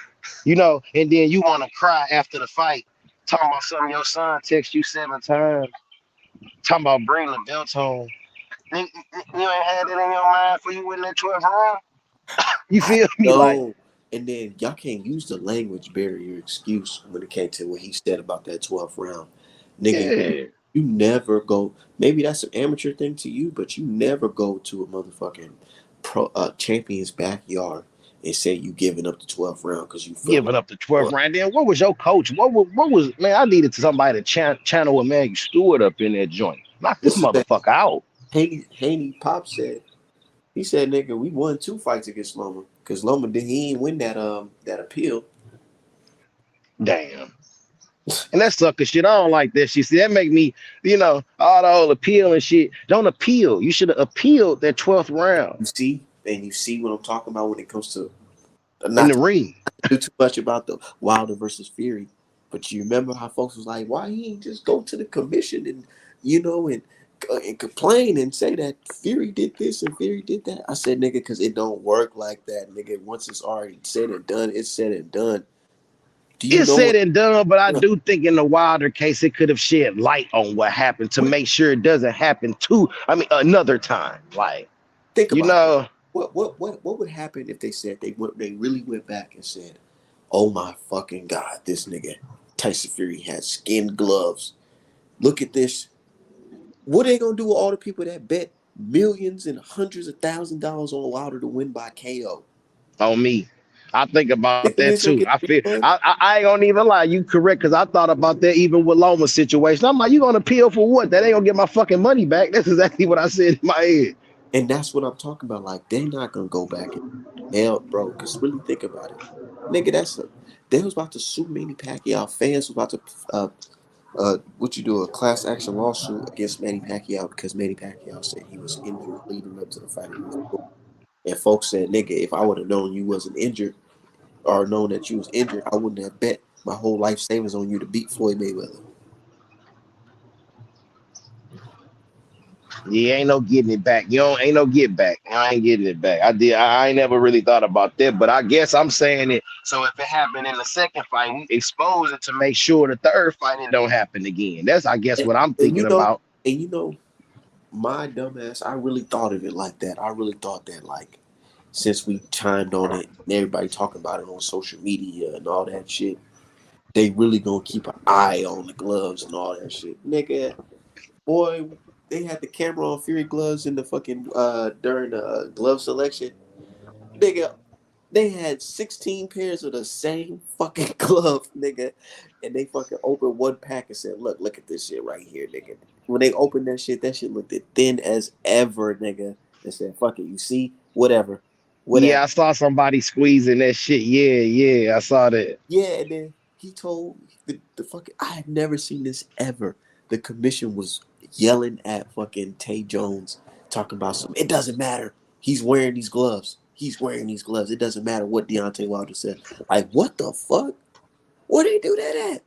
and then you want to cry after the fight, talking about something your son text you 7 times, talking about bringing the belt home. You ain't had it in your mind for you in that 12th round. You I feel me? Like, know. And then y'all can't use the language barrier excuse when it came to what he said about that 12th round. Nigga, yeah, you never go. Maybe that's an amateur thing to you, but you never go to a motherfucking champion's backyard and say you giving up the 12th round because you felt giving like up the you 12th won. round. Then what was your coach? What was man? I needed somebody to channel a man Stewart up in that joint. Knock this This is that motherfucker out. Haney Pop said. He said, "Nigga, we won 2 fights against Loma because Loma did he ain't win that appeal." Damn. And that sucker shit. I don't like that shit. See, that make me, all the whole appeal and shit. Don't appeal. You should have appealed that 12th round You see what I'm talking about when it comes to in not the to ring. do too much about the Wilder versus Fury, but you remember how folks was like, why he ain't just go to the commission and and complain and say that Fury did this and Fury did that. I said, nigga, because it don't work like that, nigga. Once it's already said and done, it's said and done. Do you It's know said what? and done, but I do think in the Wilder case, it could have shed light on what happened to What? make sure it doesn't happen another time. Like, Think you about know, what would happen if they said they really went back and said, "Oh my fucking god, this nigga Tyson Fury had skin gloves. Look at this. What are they gonna do with all the people that bet millions and hundreds of $1,000s on Wilder to win by KO? on me. I think about Think them that niggas gonna too. get I a feel refund? I ain't gonna even lie. You correct because I thought about that even with Loma's situation. I'm like, you gonna appeal for what? That ain't gonna get my fucking money back. That's exactly what I said in my head. And that's what I'm talking about. Like they're not gonna go back and hell, bro. Cause really think about it. nigga. They was about to sue Manny Pacquiao. Fans was about to what you do a class action lawsuit against Manny Pacquiao because Manny Pacquiao said he was injured leading up to the fight against Floyd. And folks said, nigga, if I would have known you wasn't injured or known that you was injured, I wouldn't have bet my whole life savings on you to beat Floyd Mayweather. Yeah, ain't no getting it back. You don't ain't no get back. I ain't getting it back. I ain't never really thought about that, but I guess I'm saying it. So if it happened in the second fight, we expose it to make sure the third fight it don't happen again. That's I guess And, what I'm and thinking about. you know, my dumbass, I really thought of it like that. I really thought that like since we chimed on it and everybody talking about it on social media and all that shit, they really gonna keep an eye on the gloves and all that shit. Nigga, boy, they had the camera on Fury gloves in the fucking during the glove selection. Nigga, they had 16 pairs of the same fucking glove, nigga. And they fucking opened one pack and said, look at this shit right here, nigga. When they opened that shit looked as thin as ever, nigga. They said, fuck it, you see? Whatever. Yeah, I Whatever. saw somebody squeezing that shit. Yeah, yeah, I saw that. Yeah, and then he told the fucking I had never seen this ever. The commission was yelling at fucking Tay Jones, talking about some. It doesn't matter. He's wearing these gloves. He's wearing these gloves. It doesn't matter what Deontay Wilder said. Like, what the fuck? Where they do that at?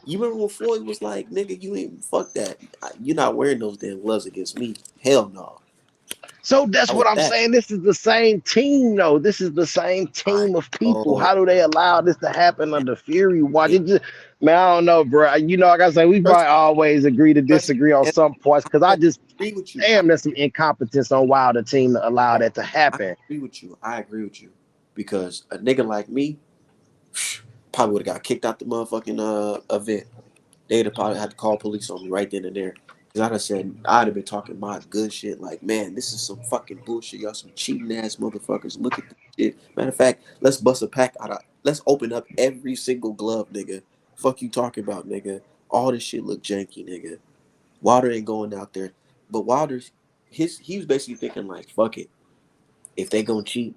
You remember when Floyd was like, "Nigga, you ain't fuck that. You're not wearing those damn gloves against me. Hell no." So that's How what was I'm that? saying. This is the same team, though. This is the same I team of people. oh How do they allow this to happen under Fury? Watch and it just, man, I don't know, bro. You know, like I say, we trust probably always agree to trust disagree on and some points because I I just, agree with you. damn, there's some incompetence on Wilder team to allow that to I happen. agree with you. I agree with you. Because a nigga like me probably would have got kicked out the motherfucking event. They'd have probably had to call police on me right then and there. Cause I'd have said I'd have been talking my good shit like, man, this is some fucking bullshit. Y'all some cheating ass motherfuckers. Look at this shit. Matter of fact, let's bust a pack out of let's open up every single glove, nigga. Fuck you talking about, nigga. All this shit look janky, nigga. Wilder ain't going out there. But Wilder's he was basically thinking like, fuck it. If they gonna cheat,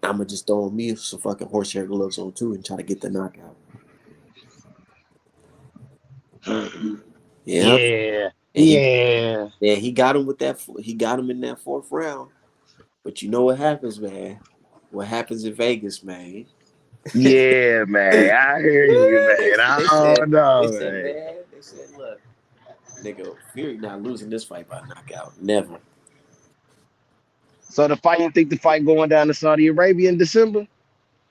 I'ma just throw on me some fucking horsehair gloves on too and try to get the knockout. Yeah, Yeah, and yeah, he got him with that. He got him in that fourth round. But you know what happens, man? What happens in Vegas, man? yeah, man. I hear you, man. I don't They know, said, man. man, they said, look, nigga, Fury not losing this fight by knockout, never. So the fight, you think the fight going down to Saudi Arabia in December?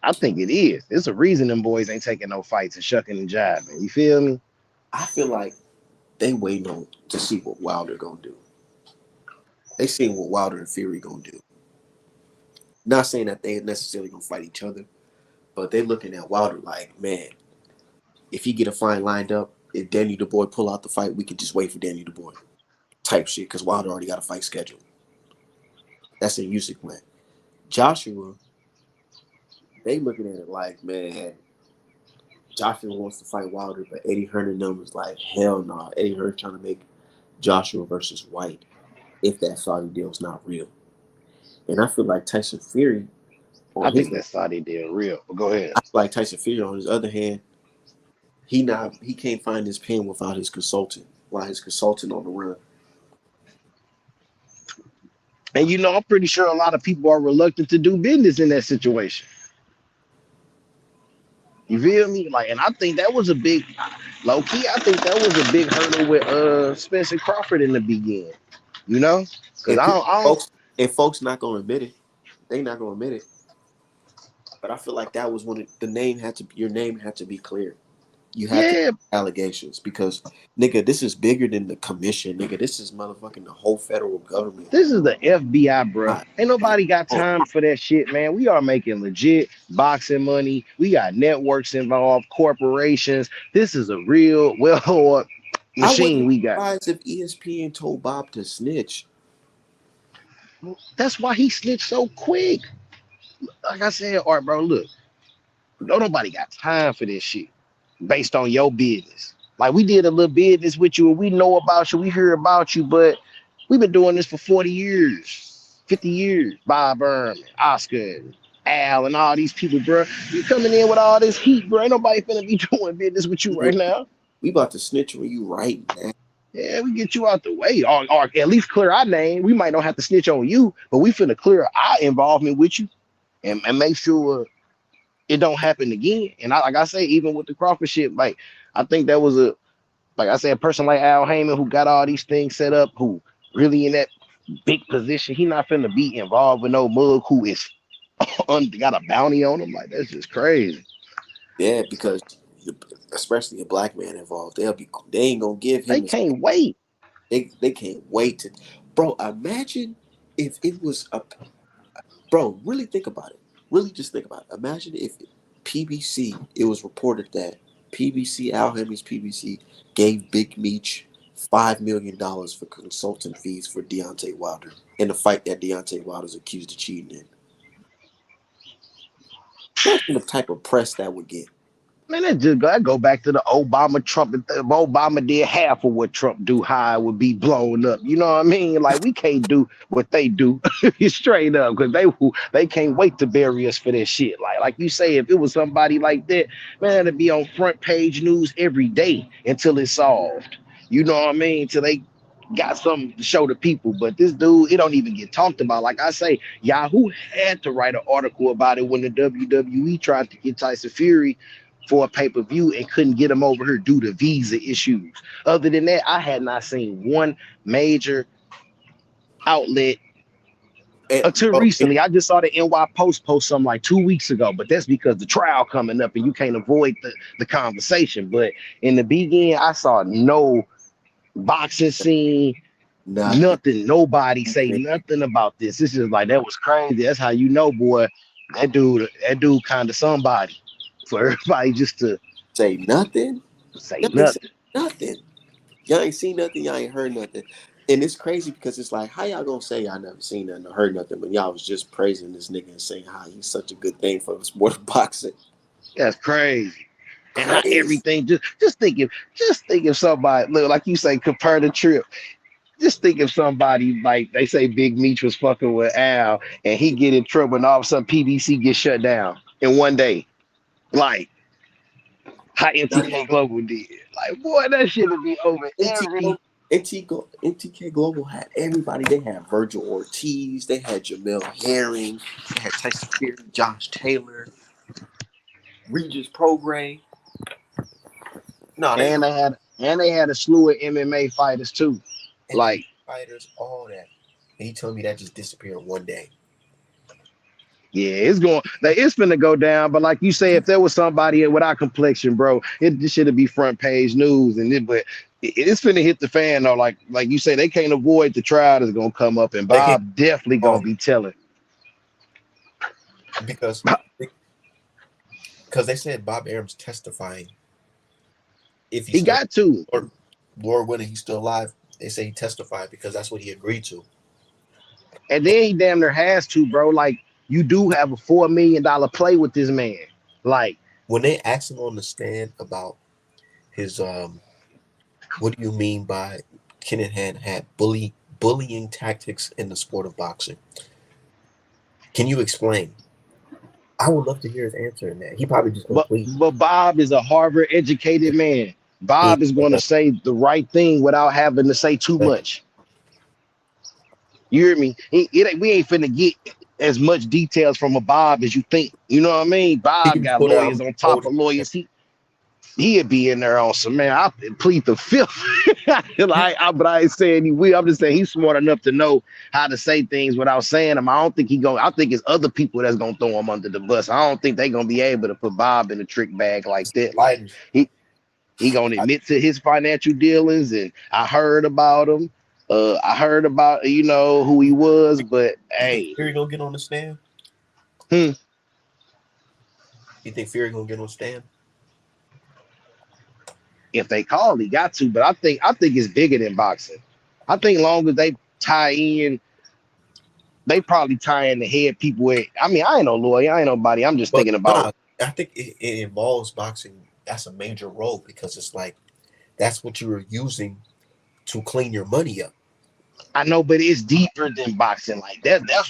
I think it is. There's a reason them boys ain't taking no fights and shucking and jiving. You feel me? I feel like they waiting on to see what Wilder gonna do. They seeing what Wilder and Fury gonna do. Not saying that they necessarily gonna fight each other, but they looking at Wilder like, man, if he get a fight lined up, if Danny DeBoy pull out the fight, we can just wait for Danny DeBoy type shit because Wilder already got a fight scheduled. That's a Usyk win. Joshua, they looking at it like, man, Joshua wants to fight Wilder, but Eddie Hearn numbers like, hell no. Nah. Eddie Hearn trying to make Joshua versus White if that Saudi deal is not real. And I feel like Tyson Fury I on his think end, that Saudi deal real. But go ahead. I feel like Tyson Fury on his other hand, he can't find his pen without his consultant while his consultant on the run. And you know, I'm pretty sure a lot of people are reluctant to do business in that situation. You feel me? Like, and I think that was a big low key. I think that was a big hurdle with Spence and Crawford in the beginning. You know, because And people, I don't. folks not gonna admit it. They not gonna admit it. But I feel like that was when the name had to your name had to be clear. You had to Yeah, allegations because nigga, this is bigger than the commission, nigga. This is motherfucking the whole federal government. this is the FBI, bro. God Ain't damn. nobody got Oh, time for that shit, man. We are making legit boxing money. We got networks involved, corporations. This is a real well-oiled I machine wouldn't we be got. surprised if ESPN told Bob to snitch. That's why he snitched so quick. Like I said, all right, bro, look, don't nobody got time for this shit based on your business. Like we did a little business with you and we know about you, we hear about you, but we've been doing this for 40 years, 50 years. Bob Burnham, Oscar, Al and all these people, bro. You coming in with all this heat, bro. Ain't nobody finna be doing business with you right now. We about to snitch on you right now. Yeah, we get you out the way, or at least clear our name. We might not have to snitch on you, but we finna clear our involvement with you and make sure it don't happen again. And like I say, even with the Crawford shit, like I think that was like I said, a person like Al Heyman who got all these things set up, who really in that big position, he not finna be involved with no mug who is got a bounty on him. Like that's just crazy. Yeah, because especially a black man involved, they ain't gonna give They him his. can't wait. They can't wait to, bro. Imagine if it was a, bro. Really think about it. Really just think about it. Imagine if PBC. It was reported that PBC, Al Hemmings PBC, gave Big Meech $5 million for consultant fees for Deontay Wilder in the fight that Deontay Wilder's accused of cheating in. Imagine the type of press that would get. Man, that go back to the Obama Trump. If Obama did half of what Trump do, how it would be blown up. You know what I mean? Like we can't do what they do straight up because they can't wait to bury us for this shit. Like you say, if it was somebody like that, man, it'd be on front page news every day until it's solved. You know what I mean? Till they got something to show the people. But this dude, it don't even get talked about. Like I say, Yahoo had to write an article about it when the WWE tried to get Tyson Fury for a pay-per-view and couldn't get him over here due to visa issues. Other than that, I had not seen one major outlet until Bro, recently. I just saw the NY post something like 2 weeks ago, but that's because the trial coming up and you can't avoid the conversation. But in the beginning, I saw no boxing scene, nothing. nothing, nobody say nothing about this. It's just like that was crazy. That's how you know, boy, that dude kind of somebody for everybody just to Say nothing. say Y'all ain't say nothing. nothing. Y'all ain't seen nothing. Y'all ain't heard nothing. And it's crazy because it's like, how y'all gonna say y'all never seen nothing or heard nothing, but y'all was just praising this nigga and saying how he's such a good thing for the sport of boxing. That's crazy. And how Crazy. everything just think if somebody look like you say compare the trip. Just think if somebody like they say Big Meech was fucking with Al and he get in trouble and all of a sudden PBC gets shut down in one day. Like how MTK Global did. Like boy, that shit would be over NT, every NTK Global had everybody. They had Virgil Ortiz. They had Jamel Herring. They had Tyson Fury, Josh Taylor, Regis Prograis. No, they and they had a slew of MMA fighters too. Like fighters, all that. And he told me that just disappeared one day. yeah, it's finna go down. But like you say, if there was somebody with our complexion, bro, it should be front page news. But it's finna hit the fan though. Like you say, they can't avoid the trial that's gonna come up, and They can't Bob definitely gonna be telling. because they said Bob Arum's testifying. If He he's still got to, Lord willing, he's still alive. They say he testified because that's what he agreed to. and then he damn near has to, bro. Like you do have a $4 million play with this man. Like When they asked him on the stand about his what do you mean by Kinahan had bullying tactics in the sport of boxing? Can you explain? I would love to hear his answer in that. He probably just gonna But tweet. but Bob is a Harvard educated man. He Bob is going to say the right thing without having to say too much. You hear me? We ain't finna get as much details from a Bob as you think. You know what I mean? Bob can got put lawyers out on top of lawyers. He'd be in there on some man. I plead the fifth. But I ain't saying he will. I'm just saying he's smart enough to know how to say things without saying them. I don't think he going. I think it's other people that's gonna throw him under the bus. I don't think they gonna be able to put Bob in a trick bag like that. Like fighters. he gonna admit to his financial dealings, and I heard about him. I heard about who he was, but You think hey, Fury gonna get on the stand? hmm, You think Fury gonna get on the stand? if they call, he got to. But I think it's bigger than boxing. I think long as they tie in, they probably tie in the head people with. I mean, I ain't no lawyer, I ain't nobody. I'm just But thinking about. nah, I think it involves boxing. That's a major role because it's like that's what you were using to clean your money up. I know, but it's deeper than boxing. Like that. That's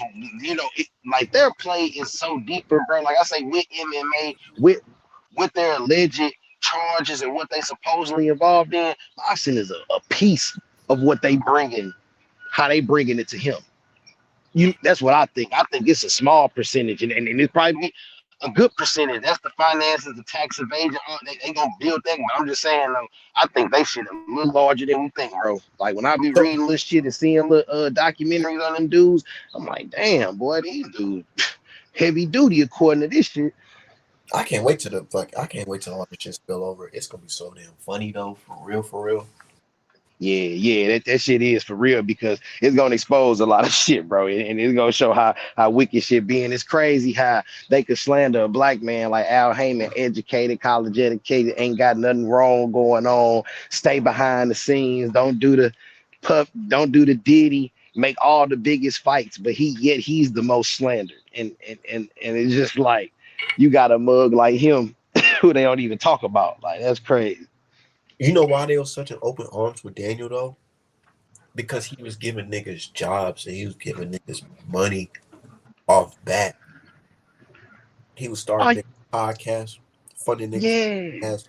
like their play is so deeper, bro. Like I say, with MMA, with their alleged charges and what they supposedly involved in, boxing is a piece of what they bringing, how they bringing it to him. That's what I think. I think it's a small percentage, and it's probably a good percentage. That's the finances, the tax evasion. They gonna build that. But I'm just saying, though, I think they shit a little larger than we think, bro. Like when I be So reading this shit and seeing little documentaries on them dudes, I'm like, damn, boy, these dudes heavy duty according to this shit. I can't wait till the fuck. I can't wait till all this shit spill over. It's gonna be so damn funny though, for real, for real. Yeah, that shit is for real because it's gonna expose a lot of shit, bro, and it's gonna show how wicked shit being. It's crazy how they could slander a black man like Al Heyman, educated, college educated, ain't got nothing wrong going on, stay behind the scenes, don't do the puff, don't do the diddy, make all the biggest fights, but he's the most slandered, and it's just like you got a mug like him who they don't even talk about. Like that's crazy. You know why they was such an open arms with Daniel though? Because he was giving niggas jobs and he was giving niggas money off that. He was Oh starting niggas podcasts, funding niggas yeah. podcasts.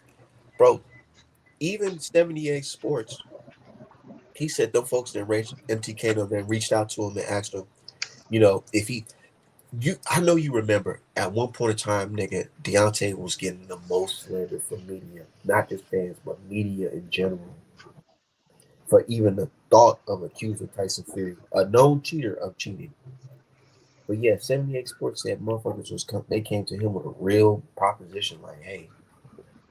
Bro, even 78 Sports, he said them folks that reached MTK that reached out to him and asked him, if he I know you remember at one point in time, nigga, Deontay was getting the most slander from media, not just fans, but media in general, for even the thought of accusing Tyson Fury, a known cheater, of cheating. But yeah, 78 Sports said motherfuckers they came to him with a real proposition like, hey,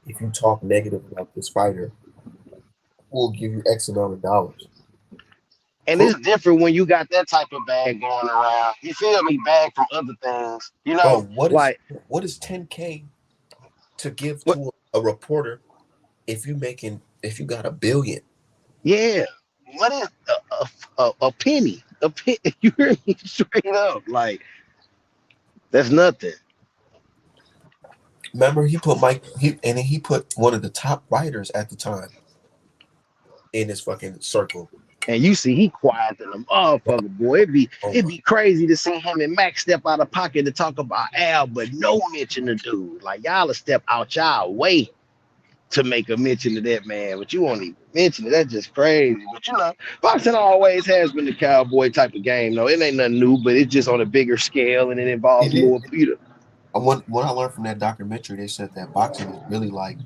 if you talk negative about this fighter, we'll give you X amount of dollars. And it's different when you got that type of bag going around. You feel me? Bag from other things. Bro, what is Like what is 10K to give what? to a reporter if you got a billion? Yeah. What is a penny? A penny? You hear me? Straight up. Like that's nothing. Remember, he put one of the top writers at the time in his fucking circle. And you see, he quiet than a Bro, motherfucker, boy. oh It'd my, be crazy to see him and Max step out of pocket to talk about Al, but no mention of dude. Like y'all will step out y'all way to make a mention of that man, but you won't even mention it. That's just crazy. But boxing always has been the cowboy type of game. No, it ain't nothing new, but it's just on a bigger scale and it involves it is. more Peter. What I learned from that documentary, they said that boxing is really like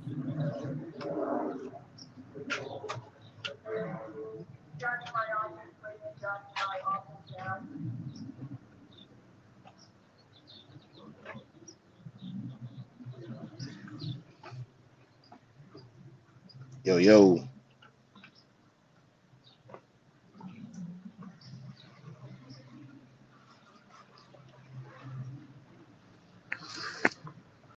Yo.